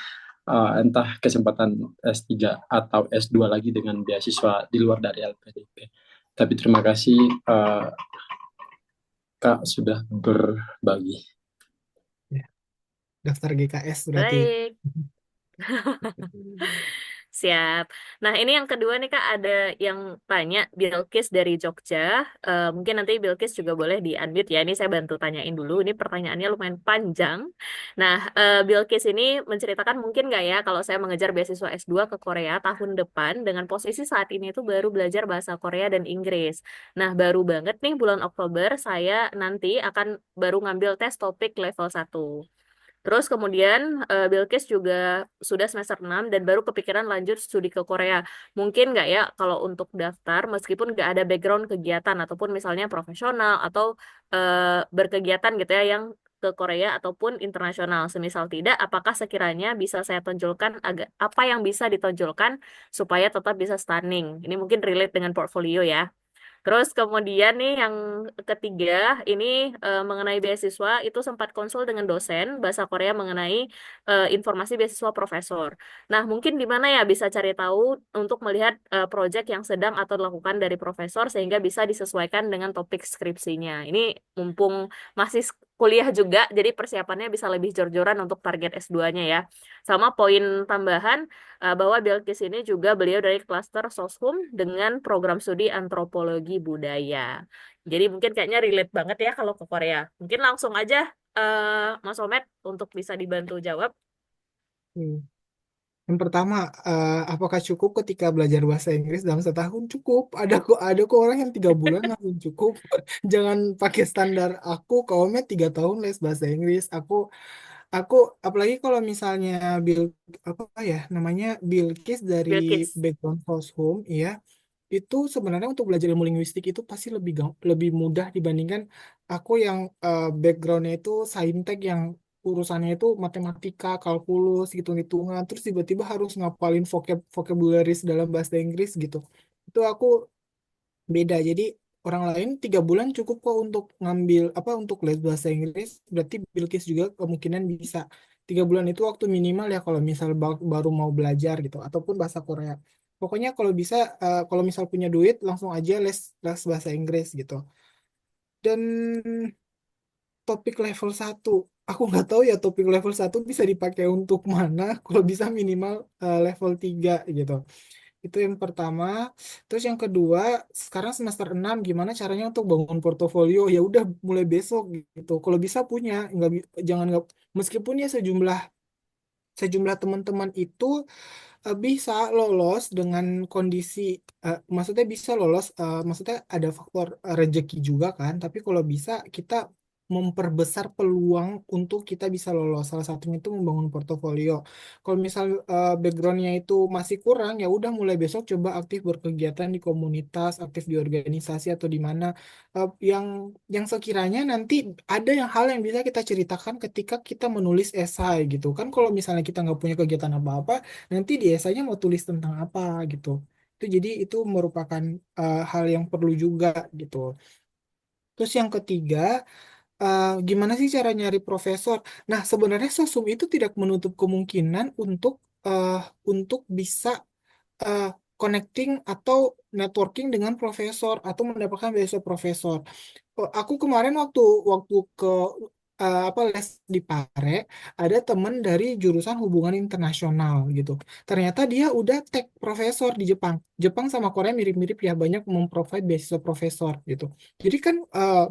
entah kesempatan S3 atau S2 lagi dengan beasiswa di luar dari LPDP. Tapi terima kasih Kak sudah berbagi. Ya, daftar GKS berarti. Baik. Siap. Nah, ini yang kedua nih Kak, ada yang tanya Bilkis dari Jogja. Mungkin nanti Bilkis juga boleh di-unmute ya. Ini saya bantu tanyain dulu. Ini pertanyaannya lumayan panjang. Nah, Bilkis ini menceritakan mungkin nggak ya kalau saya mengejar beasiswa S2 ke Korea tahun depan dengan posisi saat ini itu baru belajar bahasa Korea dan Inggris. Nah, baru banget nih bulan Oktober saya nanti akan baru ngambil tes topik level 1. Terus kemudian Bilkis juga sudah semester 6 dan baru kepikiran lanjut studi ke Korea. Mungkin nggak ya kalau untuk daftar meskipun nggak ada background kegiatan ataupun misalnya profesional atau berkegiatan gitu ya yang ke Korea ataupun internasional. Semisal tidak, apakah sekiranya bisa saya tonjolkan apa yang bisa ditonjolkan supaya tetap bisa stunning? Ini mungkin relate dengan portfolio ya. Terus kemudian nih yang ketiga ini mengenai beasiswa itu sempat konsul dengan dosen bahasa Korea mengenai informasi beasiswa profesor. Nah, mungkin di mana ya bisa cari tahu untuk melihat proyek yang sedang atau dilakukan dari profesor sehingga bisa disesuaikan dengan topik skripsinya. Ini mumpung masih kuliah juga, jadi persiapannya bisa lebih jor-joran untuk target S2-nya ya. Sama poin tambahan bahwa Bilkis ini juga beliau dari klaster Soshum dengan program studi antropologi budaya. Jadi mungkin kayaknya relate banget ya kalau ke Korea. Mungkin langsung aja Mas Omet untuk bisa dibantu jawab. Hmm. Yang pertama, apakah cukup ketika belajar bahasa Inggris dalam setahun? Cukup. Ada kok orang yang 3 bulan langsung cukup. Jangan pakai standar aku. Kalau 3 tahun les bahasa Inggris. Aku apalagi kalau misalnya Bill apa ya namanya Bilkis dari Bilkis. background household, ya itu sebenarnya untuk belajar ilmu linguistik itu pasti lebih mudah dibandingkan aku yang backgroundnya itu saintek yang urusannya itu matematika, kalkulus, hitung-hitungan, terus tiba-tiba harus ngapalin vocabularies dalam bahasa Inggris gitu. Itu aku beda. Jadi orang lain 3 bulan cukup kok untuk ngambil apa untuk les bahasa Inggris. Berarti Bilkis juga kemungkinan bisa 3 bulan itu waktu minimal ya kalau misal baru mau belajar gitu ataupun bahasa Korea. Pokoknya kalau bisa kalau misal punya duit langsung aja les les bahasa Inggris gitu. Dan topik level 1 aku nggak tahu ya topik level 1 bisa dipakai untuk mana. Kalau bisa minimal level 3 gitu. Itu yang pertama. Terus yang kedua, sekarang semester 6 gimana caranya untuk bangun portofolio? Ya udah mulai besok gitu. Kalau bisa punya, jangan nggak meskipun ya sejumlah sejumlah teman-teman itu bisa lolos dengan kondisi maksudnya bisa lolos maksudnya ada faktor rezeki juga kan, tapi kalau bisa kita memperbesar peluang untuk kita bisa lolos. Salah satunya itu membangun portofolio. Kalau misal backgroundnya itu masih kurang, ya udah mulai besok coba aktif berkegiatan di komunitas, aktif di organisasi atau di mana yang sekiranya nanti ada hal yang bisa kita ceritakan ketika kita menulis esai gitu kan. Kalau misalnya kita nggak punya kegiatan apa-apa, nanti di esainya mau tulis tentang apa gitu. Itu jadi itu merupakan hal yang perlu juga gitu. Terus yang ketiga, gimana sih cara nyari profesor? Nah, sebenarnya sosum itu tidak menutup kemungkinan eh, untuk bisa eh, connecting atau networking dengan profesor atau mendapatkan beasiswa profesor. Oh, aku kemarin waktu waktu ke apa les di Pare, ada temen dari jurusan hubungan internasional gitu. Ternyata dia udah tag profesor di Jepang. Jepang sama Korea mirip-mirip ya, banyak memprovide beasiswa profesor gitu. Jadi kan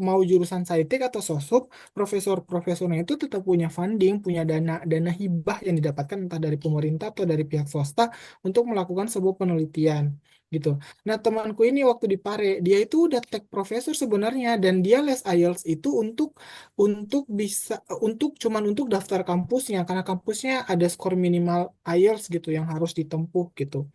mau jurusan saintek atau sosum, profesor-profesornya itu tetap punya funding, punya dana dana hibah yang didapatkan entah dari pemerintah atau dari pihak swasta untuk melakukan sebuah penelitian gitu. Nah, temanku ini waktu di Pare, dia itu udah tag profesor sebenarnya dan dia les IELTS itu untuk bisa cuman untuk daftar kampusnya karena kampusnya ada skor minimal IELTS gitu yang harus ditempuh gitu.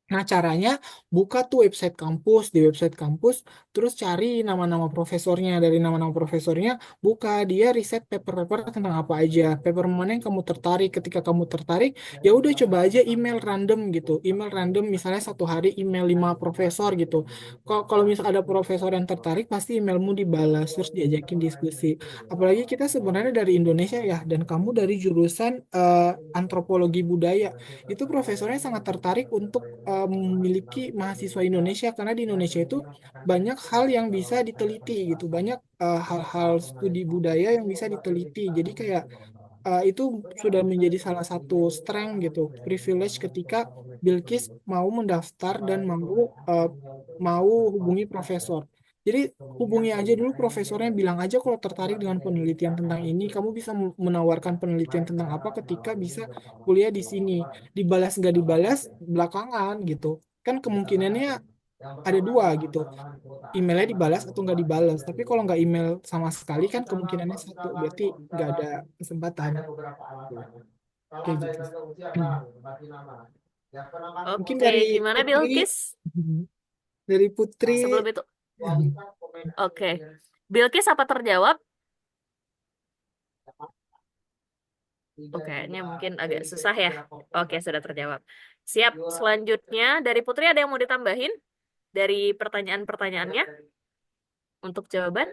Nah, caranya buka tuh website kampus, di website kampus, terus cari nama-nama profesornya. Dari nama-nama profesornya, buka, dia riset paper-paper tentang apa aja. Paper mana yang kamu tertarik. Ketika kamu tertarik, ya udah coba aja email random gitu. Email random, misalnya satu hari email 5 profesor gitu. Kalau misal ada profesor yang tertarik, pasti emailmu dibalas, terus diajakin diskusi. Apalagi kita sebenarnya dari Indonesia ya, dan kamu dari jurusan antropologi budaya itu profesornya sangat tertarik untuk memiliki mahasiswa Indonesia karena di Indonesia itu banyak hal yang bisa diteliti gitu, banyak hal-hal studi budaya yang bisa diteliti. Jadi kayak itu sudah menjadi salah satu strength gitu, privilege ketika Bilkis mau mendaftar dan mau hubungi profesor. Jadi hubungi aja dulu profesornya, bilang aja kalau tertarik dengan penelitian tentang ini, kamu bisa menawarkan penelitian tentang apa ketika bisa kuliah di sini. Dibalas nggak dibalas belakangan gitu. Kan kemungkinannya ada dua gitu. Emailnya dibalas atau nggak dibalas. Tapi kalau nggak email sama sekali kan kemungkinannya satu. Berarti nggak ada kesempatan. Tuh, kayak gitu. Mungkin Oke, dari gimana Putri, Bilkis? dari Putri. Sebelum itu, oke. Bilkis apa terjawab? Oke, ini mungkin agak susah ya. Oke, sudah terjawab. Siap. Selanjutnya dari Putri ada yang mau ditambahin? dari pertanyaan-pertanyaannya untuk jawaban?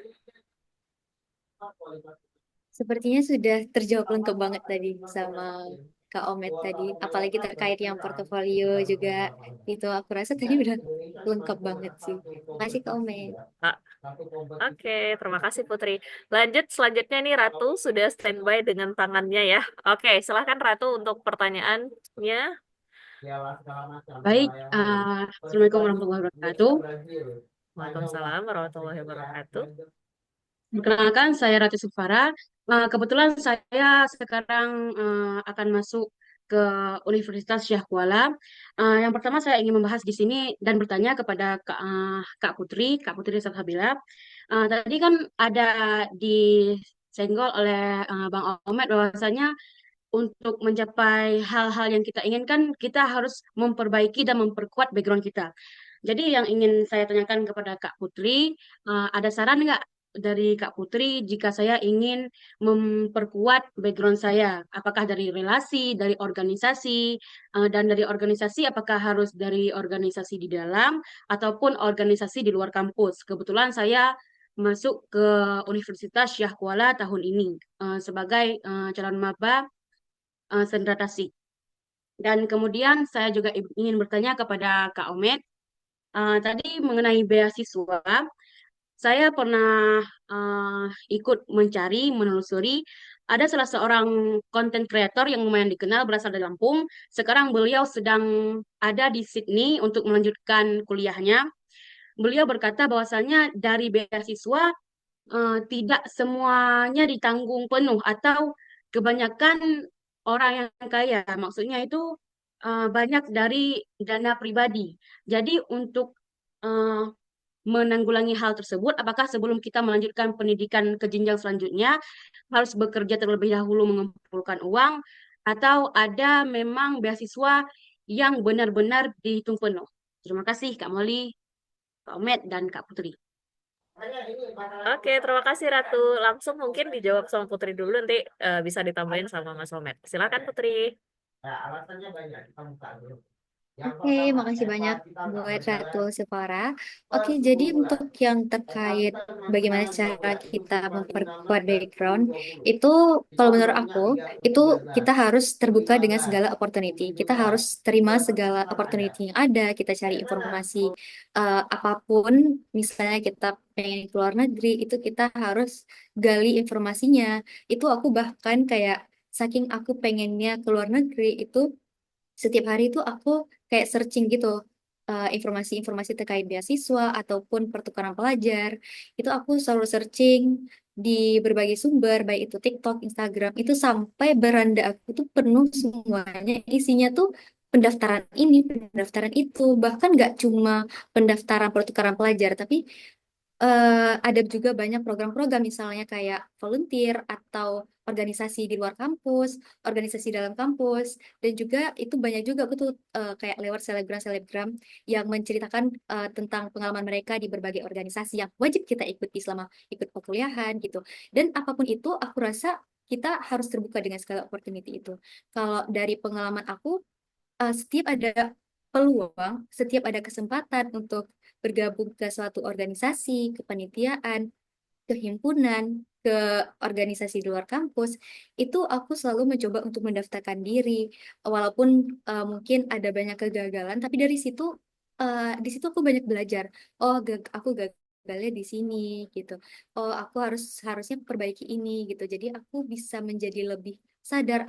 Sepertinya sudah terjawab lengkap banget tadi sama Kak Omet tadi. Apalagi terkait yang portofolio juga. Itu aku rasa tadi udah lengkap banget sih. Makasih Kak Omet. Ah, Oke, terima kasih Putri. Lanjut selanjutnya nih Ratu sudah standby dengan tangannya ya. Oke, silahkan Ratu untuk pertanyaannya. Baik, Assalamualaikum warahmatullahi wabarakatuh. Waalaikumsalam warahmatullahi wabarakatuh. Perkenalkan, saya Ratu Sufara. Kebetulan saya sekarang akan masuk ke Universitas Syah Kuala. Yang pertama saya ingin membahas di sini dan bertanya kepada Kak Putri Salsabila. Tadi kan ada disenggol oleh Bang Omet bahwasanya untuk mencapai hal-hal yang kita inginkan, kita harus memperbaiki dan memperkuat background kita. Jadi yang ingin saya tanyakan kepada Kak Putri, ada saran nggak dari Kak Putri jika saya ingin memperkuat background saya? Apakah dari relasi, dari organisasi, dan dari organisasi apakah harus dari organisasi di dalam ataupun organisasi di luar kampus? Kebetulan saya masuk ke Universitas Syah Kuala tahun ini sebagai calon maba Sendra Tasik. Dan kemudian saya juga ingin bertanya kepada Kak Omet, tadi mengenai beasiswa, saya pernah ikut mencari, menelusuri, ada salah seorang content creator yang lumayan dikenal berasal dari Lampung. Sekarang beliau sedang ada di Sydney untuk melanjutkan kuliahnya. Beliau berkata bahwasanya dari beasiswa tidak semuanya ditanggung penuh atau kebanyakan orang yang kaya, maksudnya itu banyak dari dana pribadi. Jadi untuk eh, menanggulangi hal tersebut, apakah sebelum kita melanjutkan pendidikan ke jenjang selanjutnya harus bekerja terlebih dahulu mengumpulkan uang atau ada memang beasiswa yang benar-benar dihitung penuh? Terima kasih Kak Molly, Kak Omet, dan Kak Putri. Oke, terima kasih Ratu. Langsung mungkin dijawab sama Putri dulu, nanti bisa ditambahin sama Mas Omet. Silakan Putri. Oke, makasih banyak buat Ratu Sephora. Oke, jadi untuk yang terkait bagaimana cara kita memperkuat background, itu kalau menurut aku, itu kita harus terbuka dengan segala opportunity. Kita harus terima segala opportunity yang ada, kita cari informasi apapun, misalnya kita pengen keluar negeri, itu kita harus gali informasinya. Itu aku bahkan kayak, saking aku pengennya keluar negeri, itu setiap hari itu aku kayak searching gitu informasi-informasi terkait beasiswa ataupun pertukaran pelajar. Itu aku selalu searching di berbagai sumber, baik itu TikTok, Instagram, itu sampai beranda aku tuh penuh semuanya. Isinya tuh pendaftaran ini, pendaftaran itu. Bahkan nggak cuma pendaftaran pertukaran pelajar, tapi ada juga banyak program-program misalnya kayak volunteer atau organisasi di luar kampus, organisasi dalam kampus, dan juga itu banyak juga betul kayak lewat selebgram-selebgram yang menceritakan tentang pengalaman mereka di berbagai organisasi yang wajib kita ikuti selama ikut perkuliahan gitu. Dan apapun itu, aku rasa kita harus terbuka dengan segala opportunity itu. Kalau dari pengalaman aku, setiap ada peluang, setiap ada kesempatan untuk bergabung ke suatu organisasi, kepanitiaan, kehimpunan, ke organisasi di luar kampus, itu aku selalu mencoba untuk mendaftarkan diri, walaupun mungkin ada banyak kegagalan, tapi di situ aku banyak belajar. Oh, aku gagalnya di sini gitu. Oh, aku harusnya perbaiki ini gitu. Jadi aku bisa menjadi lebih sadar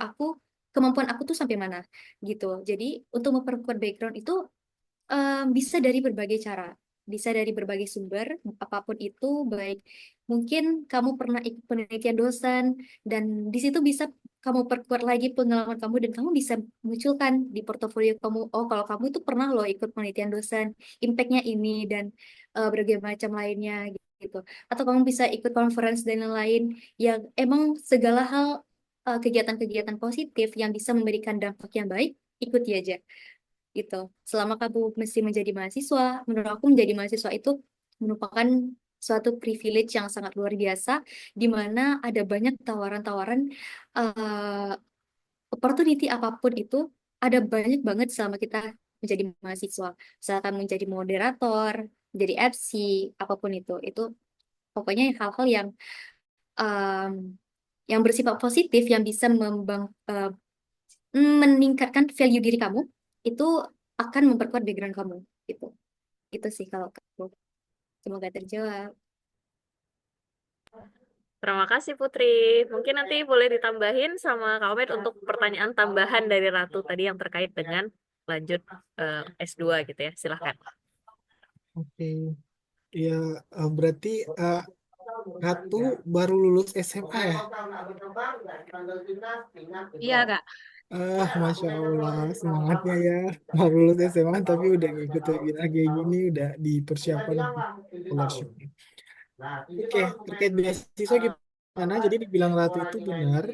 kemampuan aku tuh sampai mana gitu. Jadi untuk memperkuat background itu bisa dari berbagai cara, bisa dari berbagai sumber, apapun itu, baik mungkin kamu pernah ikut penelitian dosen, dan di situ bisa kamu perkuat lagi pengalaman kamu, dan kamu bisa munculkan di portofolio kamu, oh kalau kamu itu pernah loh ikut penelitian dosen, impactnya ini, dan berbagai macam lainnya gitu. Atau kamu bisa ikut conference dan lain-lain, yang emang segala hal kegiatan-kegiatan positif yang bisa memberikan dampak yang baik, ikuti aja gitu. Selama kamu mesti menjadi mahasiswa, menurut aku menjadi mahasiswa itu merupakan suatu privilege yang sangat luar biasa, di mana ada banyak tawaran-tawaran opportunity apapun itu, ada banyak banget selama kita menjadi mahasiswa. Misalkan menjadi moderator, menjadi FC, apapun itu pokoknya hal-hal em, yang bersifat positif yang bisa meningkatkan value diri kamu itu akan memperkuat background kamu gitu. Itu sih kalau aku. Semoga terjawab. Terima kasih Putri. Mungkin nanti boleh ditambahin sama Kak Omet untuk pertanyaan tambahan dari Ratu tadi yang terkait dengan lanjut S2 gitu ya. Silahkan. Oke, ya berarti Ratu baru lulus SMA ya? Iya, Kak. Masya Allah, semangatnya ya. Baru lulus SMA tapi udah ngikut webinar kayak gini, udah dipersiapkan untuk scholarship. Oke, terkait beasiswa gimana? Jadi dibilang Ratu itu benar,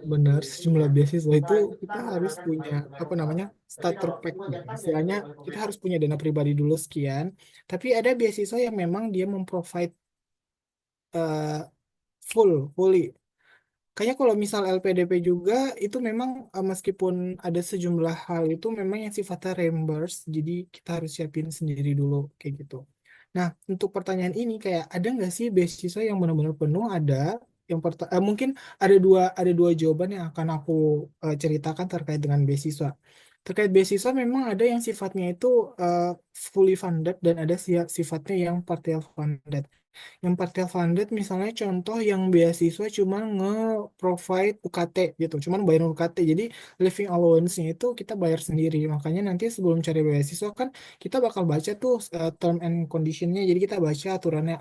benar sejumlah beasiswa itu kita harus punya apa namanya starter pack gitu. Istilahnya kita harus punya dana pribadi dulu sekian. Tapi ada beasiswa yang memang dia memprovide eh, fully. Kayaknya kalau misal LPDP juga itu memang meskipun ada sejumlah hal itu memang yang sifatnya reimburse, jadi kita harus siapin sendiri dulu kayak gitu. Nah, untuk pertanyaan ini kayak ada nggak sih beasiswa yang benar-benar penuh? Ada. Mungkin ada dua jawaban yang akan aku ceritakan terkait dengan beasiswa. Terkait beasiswa memang ada yang sifatnya itu eh, fully funded dan ada sifatnya yang partial funded. Yang partial funded misalnya contoh yang beasiswa cuma nge-provide UKT gitu, cuman bayar UKT. Jadi living allowance-nya itu kita bayar sendiri. Makanya nanti sebelum cari beasiswa kan kita bakal baca tuh term and condition-nya. Jadi kita baca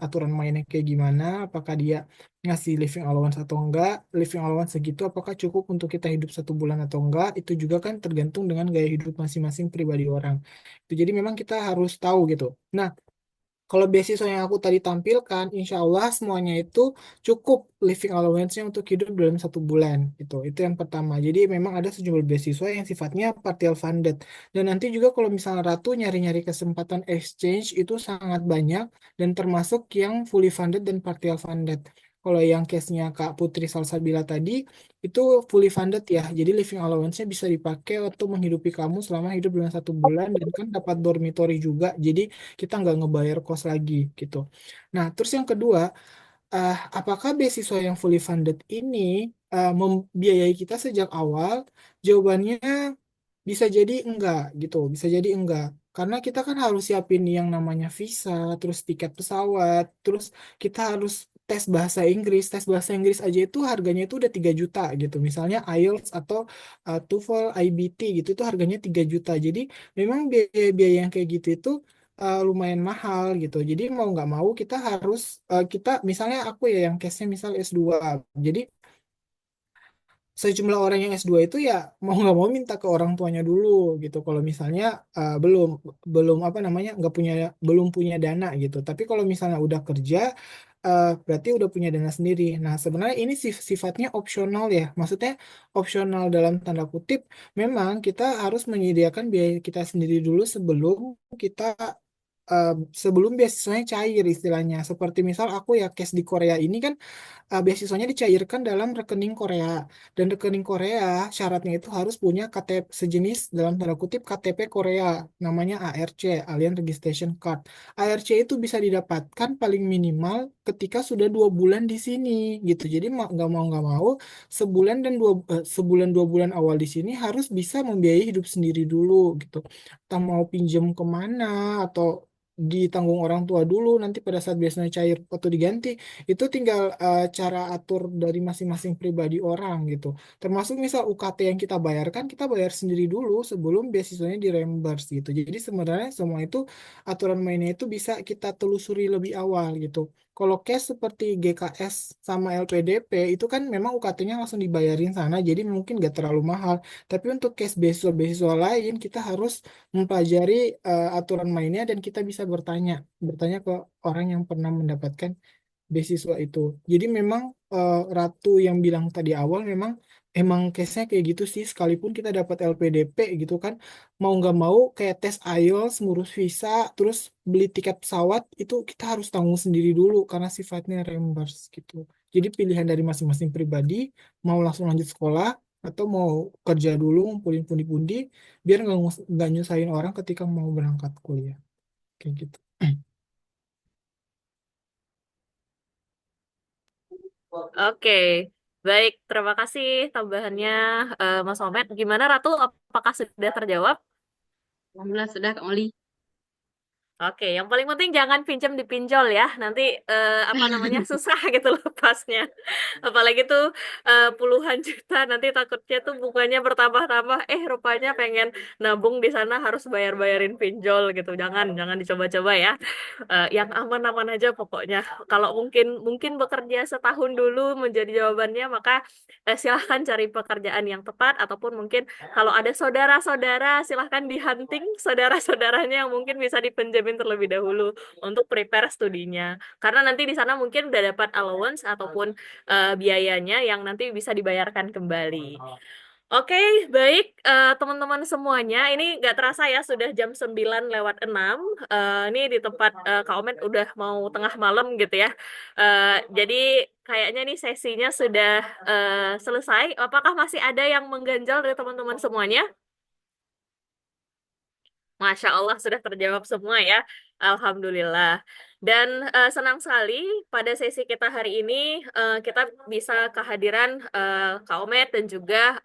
aturan mainnya kayak gimana, apakah dia ngasih living allowance atau enggak, living allowance segitu apakah cukup untuk kita hidup 1 bulan atau enggak, itu juga kan tergantung dengan gaya hidup masing-masing pribadi orang. Itu jadi memang kita harus tahu gitu. Nah, kalau beasiswa yang aku tadi tampilkan, insya Allah semuanya itu cukup living allowance-nya untuk hidup dalam 1 bulan. Itu yang pertama. Jadi memang ada sejumlah beasiswa yang sifatnya partial funded. Dan nanti juga kalau misalnya Ratu nyari-nyari kesempatan exchange itu sangat banyak dan termasuk yang fully funded dan partial funded. Kalau yang case-nya Kak Putri Salsabila tadi, itu fully funded ya. Jadi living allowance-nya bisa dipakai untuk menghidupi kamu selama hidup dalam 1 bulan dan kan dapat dormitory juga. Jadi kita nggak ngebayar kos lagi gitu. Nah, terus yang kedua, apakah beasiswa yang fully funded ini membiayai kita sejak awal? Jawabannya bisa jadi enggak gitu, bisa jadi enggak. Karena kita kan harus siapin yang namanya visa, terus tiket pesawat, terus kita harus tes bahasa Inggris. Tes bahasa Inggris aja itu harganya itu udah 3 juta gitu. Misalnya IELTS atau TOEFL, IBT gitu itu harganya 3 juta. Jadi memang biaya-biaya yang kayak gitu itu lumayan mahal gitu. Jadi mau nggak mau kita harus kita misalnya aku ya yang case-nya misal S2. Jadi sejumlah orang yang S2 itu ya mau nggak mau minta ke orang tuanya dulu gitu. Kalau misalnya belum belum apa namanya nggak punya belum punya dana gitu. Tapi kalau misalnya udah kerja berarti udah punya dana sendiri. Nah, sebenarnya ini sifatnya opsional ya. Maksudnya opsional dalam tanda kutip memang kita harus menyediakan biaya kita sendiri dulu kita eh, sebelum beasiswanya cair istilahnya. Seperti misal aku ya case di Korea ini kan beasiswanya dicairkan dalam rekening Korea. Dan rekening Korea syaratnya itu harus punya KTP sejenis dalam tanda kutip KTP Korea, namanya ARC, Alien Registration Card. ARC itu bisa didapatkan paling minimal ketika sudah 2 bulan di sini gitu. Jadi nggak mau sebulan 2 bulan awal di sini harus bisa membiayai hidup sendiri dulu gitu. Kita mau pinjam kemana atau ditanggung orang tua dulu nanti pada saat biasanya cair atau diganti itu tinggal cara atur dari masing-masing pribadi orang gitu. Termasuk misal UKT yang kita bayarkan, kita bayar sendiri dulu sebelum beasiswanya direimburse gitu. Jadi sebenarnya semua itu aturan mainnya itu bisa kita telusuri lebih awal gitu. Kalau case seperti GKS sama LPDP itu kan memang UKT-nya langsung dibayarin sana, jadi mungkin gak terlalu mahal. Tapi untuk case beasiswa-beasiswa lain, kita harus mempelajari aturan mainnya dan kita bisa bertanya ke orang yang pernah mendapatkan beasiswa itu. Jadi memang Ratu yang bilang tadi awal memang emang case-nya kayak gitu sih. Sekalipun kita dapat LPDP gitu kan, mau nggak mau kayak tes IELTS, ngurus visa, terus beli tiket pesawat itu kita harus tanggung sendiri dulu karena sifatnya reimburse gitu. Jadi pilihan dari masing-masing pribadi mau langsung lanjut sekolah atau mau kerja dulu ngumpulin pundi-pundi biar nggak nyusahin orang ketika mau berangkat kuliah kayak gitu. Oke, baik. Terima kasih tambahannya, Mas Omet. Gimana Ratu? Apakah sudah terjawab? Alhamdulillah sudah Kak Moli. Oke, yang paling penting jangan pinjam dipinjol ya. Nanti apa namanya susah gitu lepasnya. Apalagi tuh puluhan juta nanti takutnya tuh bunganya bertambah-tambah. Rupanya pengen nabung di sana harus bayar-bayarin pinjol gitu. Jangan dicoba-coba ya. Yang aman-aman aja pokoknya. Kalau mungkin mungkin bekerja setahun dulu menjadi jawabannya, maka silahkan cari pekerjaan yang tepat ataupun mungkin kalau ada saudara-saudara, silahkan dihunting saudara-saudaranya yang mungkin bisa dipinjemin terlebih dahulu untuk prepare studinya. Karena nanti di sana mungkin udah dapat allowance ataupun biayanya yang nanti bisa dibayarkan kembali. Oke, baik teman-teman semuanya. Ini nggak terasa ya, sudah jam 9:06. Ini di tempat Kak Omet udah mau tengah malam gitu ya. Jadi kayaknya nih sesinya sudah selesai. Apakah masih ada yang mengganjal dari teman-teman semuanya? Masya Allah sudah terjawab semua ya. Alhamdulillah. Dan senang sekali pada sesi kita hari ini kita bisa kehadiran Kak Omet dan juga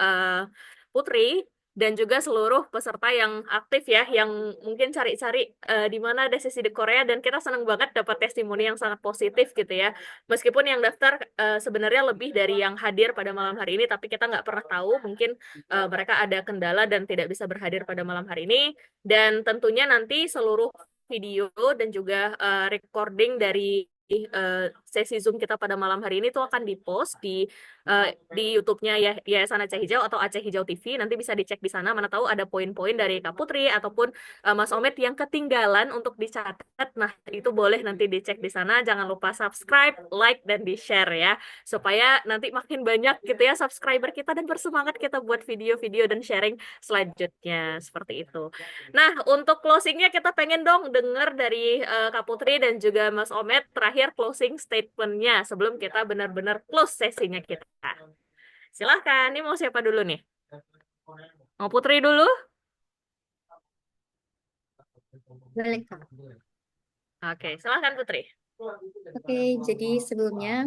Putri dan juga seluruh peserta yang aktif ya, yang mungkin cari-cari di mana ada sesi di Korea dan kita senang banget dapat testimoni yang sangat positif gitu ya. Meskipun yang daftar sebenarnya lebih dari yang hadir pada malam hari ini, tapi kita nggak pernah tahu mungkin mereka ada kendala dan tidak bisa berhadir pada malam hari ini. Dan tentunya nanti seluruh video dan juga recording dari sesi Zoom kita pada malam hari ini tuh akan dipost di YouTube-nya ya Yayasan Aceh Hijau atau Aceh Hijau TV. Nanti bisa dicek di sana. Mana tahu ada poin-poin dari Kak Putri ataupun Mas Omet yang ketinggalan untuk dicatat. Nah, itu boleh nanti dicek di sana. Jangan lupa subscribe, like, dan di-share ya. Supaya nanti makin banyak gitu ya subscriber kita dan bersemangat kita buat video-video dan sharing selanjutnya. Seperti itu. Nah, untuk closingnya kita pengen dong dengar dari Kak Putri dan juga Mas Omet terakhir closing statementnya sebelum kita benar-benar close sesinya kita. Silahkan, ini mau siapa dulu nih? Mau Putri dulu? Boleh, Kak. Oke, silahkan Putri. Oke, jadi sebelumnya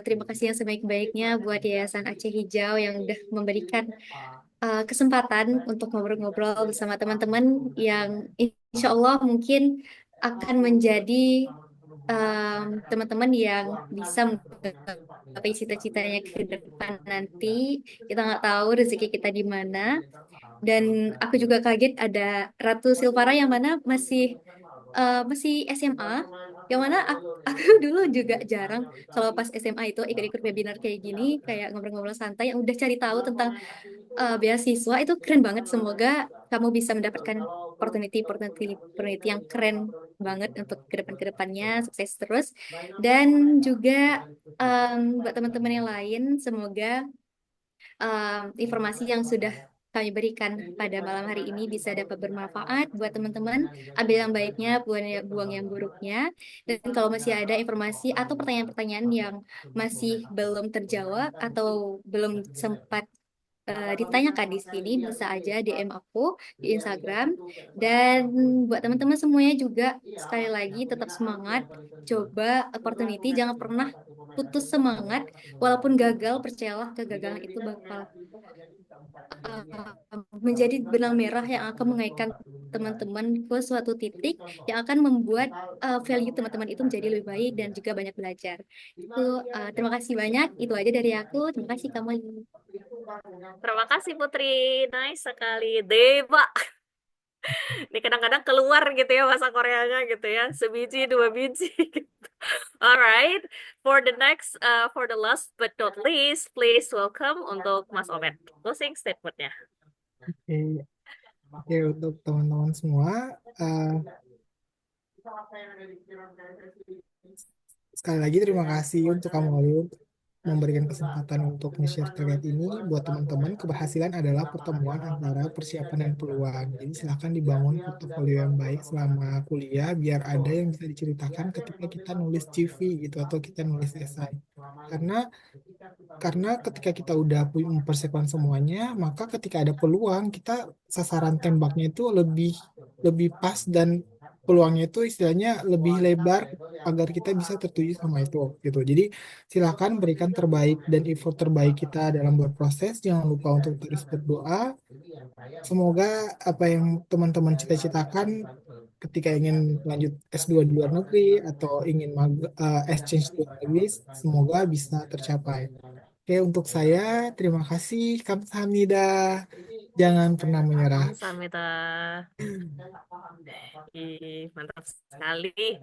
terima kasih yang sebaik-baiknya buat Yayasan Aceh Hijau yang udah memberikan kesempatan untuk ngobrol-ngobrol bersama teman-teman yang insya Allah mungkin akan menjadi teman-teman yang bisa menggapai cita-citanya ke depan nanti. Kita nggak tahu rezeki kita di mana. Dan aku juga kaget ada Ratu Silvara yang mana masih SMA, yang mana aku dulu juga jarang kalau pas SMA itu ikut-ikut webinar kayak gini, kayak ngobrol-ngobrol santai yang udah cari tahu tentang beasiswa itu keren banget. Semoga kamu bisa mendapatkan opportunity yang keren banget untuk ke depannya, sukses terus. Dan juga buat teman-teman yang lain, semoga informasi yang sudah kami berikan pada malam hari ini bisa dapat bermanfaat buat teman-teman. Ambil yang baiknya, buang yang buruknya. Dan kalau masih ada informasi atau pertanyaan-pertanyaan yang masih belum terjawab atau belum sempat ditanyakan di sini, bisa aja DM aku di Instagram. Dan buat teman-teman semuanya juga, sekali lagi tetap semangat, coba opportunity, jangan pernah putus semangat, walaupun gagal, percayalah kegagalan itu bakal menjadi benang merah yang akan mengaitkan teman-teman ke suatu titik yang akan membuat value teman-teman itu menjadi lebih baik dan juga banyak belajar. Itu terima kasih banyak. Itu aja dari aku. Terima kasih kamu. Terima kasih Putri. Nice sekali. Deba. Ini kadang-kadang keluar gitu ya bahasa Koreanya gitu ya. Sebiji, dua biji. Gitu. Alright. For the last but not least, please welcome untuk Mas Omet. Closing statementnya. Oke, oke, untuk teman-teman semua, sekali lagi terima kasih untuk kamu Olive memberikan kesempatan untuk nge-share terkait ini buat teman-teman. Keberhasilan adalah pertemuan antara persiapan dan peluang. Jadi silahkan dibangun portofolio yang baik selama kuliah biar ada yang bisa diceritakan ketika kita nulis CV gitu atau kita nulis esai. Karena ketika kita udah mempersiapkan semuanya, maka ketika ada peluang, kita sasaran tembaknya itu lebih lebih pas dan peluangnya itu istilahnya lebih lebar agar kita bisa tertuju sama itu gitu. Jadi silakan berikan terbaik dan effort terbaik kita dalam berproses. Jangan lupa untuk terus berdoa. Semoga apa yang teman-teman cita-citakan ketika ingin lanjut S2 di luar negeri atau ingin exchange di luar negeri, semoga bisa tercapai. Oke, untuk saya, terima kasih. Kamsahamnida. Jangan pernah menyerah. Samita. Ih, mantap sekali.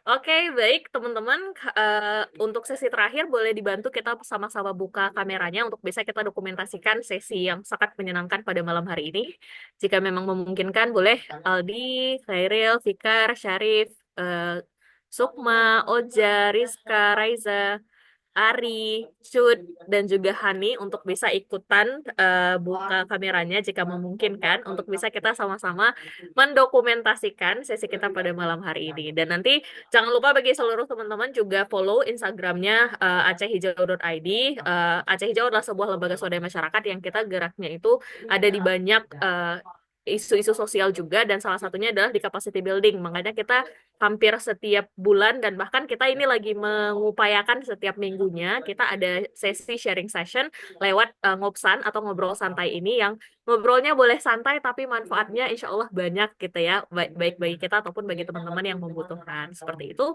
Oke, baik teman-teman. Untuk sesi terakhir boleh dibantu kita sama-sama buka kameranya untuk bisa kita dokumentasikan sesi yang sangat menyenangkan pada malam hari ini. Jika memang memungkinkan, boleh Aldi, Khairil, Fikar, Syarif, Sukma, Oja, Rizka, Raiza, Ari, Cud, dan juga Hani untuk bisa ikutan buka kameranya jika memungkinkan untuk bisa kita sama-sama mendokumentasikan sesi kita pada malam hari ini. Dan nanti jangan lupa bagi seluruh teman-teman juga follow Instagramnya acehhijau.id. Aceh Hijau adalah sebuah lembaga swadaya masyarakat yang kita geraknya itu ada di banyak isu-isu sosial juga dan salah satunya adalah di capacity building. Makanya kita hampir setiap bulan dan bahkan kita ini lagi mengupayakan setiap minggunya kita ada sesi sharing session lewat ngobsan atau ngobrol santai ini yang ngobrolnya boleh santai tapi manfaatnya insya Allah banyak gitu ya, baik bagi kita ataupun bagi teman-teman yang membutuhkan seperti itu.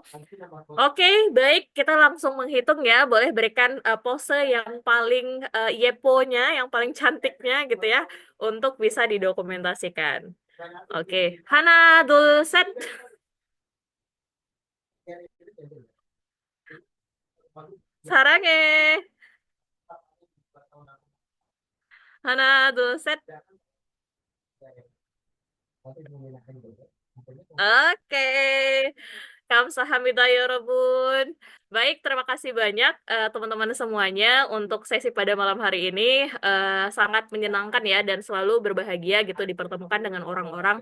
Oke, baik, kita langsung menghitung ya. Boleh berikan pose yang paling yeponya, yang paling cantiknya gitu ya untuk bisa didokumentasikan. Oke, Hana dul set. Sarange. Hana dul set. Oke. Kamsahamnida ya Robun. Baik, terima kasih banyak teman-teman semuanya untuk sesi pada malam hari ini. Sangat menyenangkan ya dan selalu berbahagia gitu dipertemukan dengan orang-orang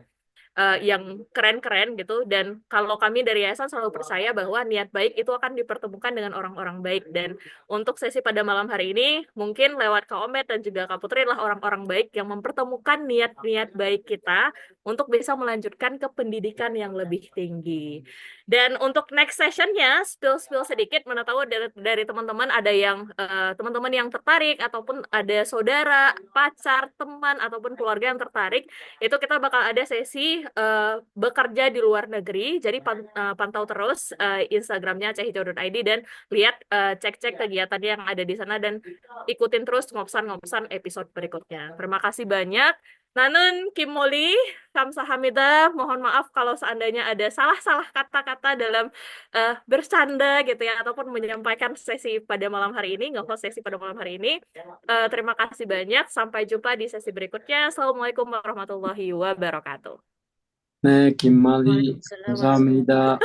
yang keren-keren gitu. Dan kalau kami dari Yayasan selalu percaya bahwa niat baik itu akan dipertemukan dengan orang-orang baik. Dan untuk sesi pada malam hari ini, mungkin lewat Kak Omet dan juga Kak Putri adalah orang-orang baik yang mempertemukan niat-niat baik kita untuk bisa melanjutkan ke pendidikan yang lebih tinggi. Dan untuk next sessionnya, spill-spill sedikit, mana tahu dari teman-teman ada yang teman-teman yang tertarik ataupun ada saudara, pacar, teman ataupun keluarga yang tertarik, itu kita bakal ada sesi bekerja di luar negeri. Jadi pantau terus Instagramnya acehhijau.id dan lihat cek-cek kegiatannya yang ada di sana dan ikutin terus ngopsan-ngopsan episode berikutnya. Terima kasih banyak. Nanun, Kim Molly, Kamsahamnida, mohon maaf kalau seandainya ada salah-salah kata-kata dalam bercanda gitu ya, ataupun menyampaikan sesi pada malam hari ini, nge-host sesi pada malam hari ini. Terima kasih banyak, sampai jumpa di sesi berikutnya. Assalamualaikum warahmatullahi wabarakatuh. 네, 김말리, Waalaikumsalam 감사합니다.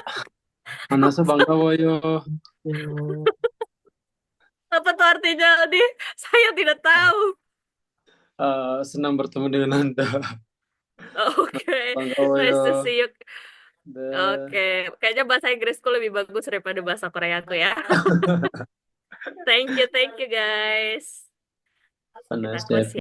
만나서 반가워요. Apa tuh artinya, Aldi? Saya tidak tahu. senang bertemu dengan Anda. Oke, nice to 반가워요. see you. 네. Oke, kayaknya bahasa Inggrisku lebih bagus daripada bahasa Koreaku ya. Thank you guys. Have a Kita nice day. close ya.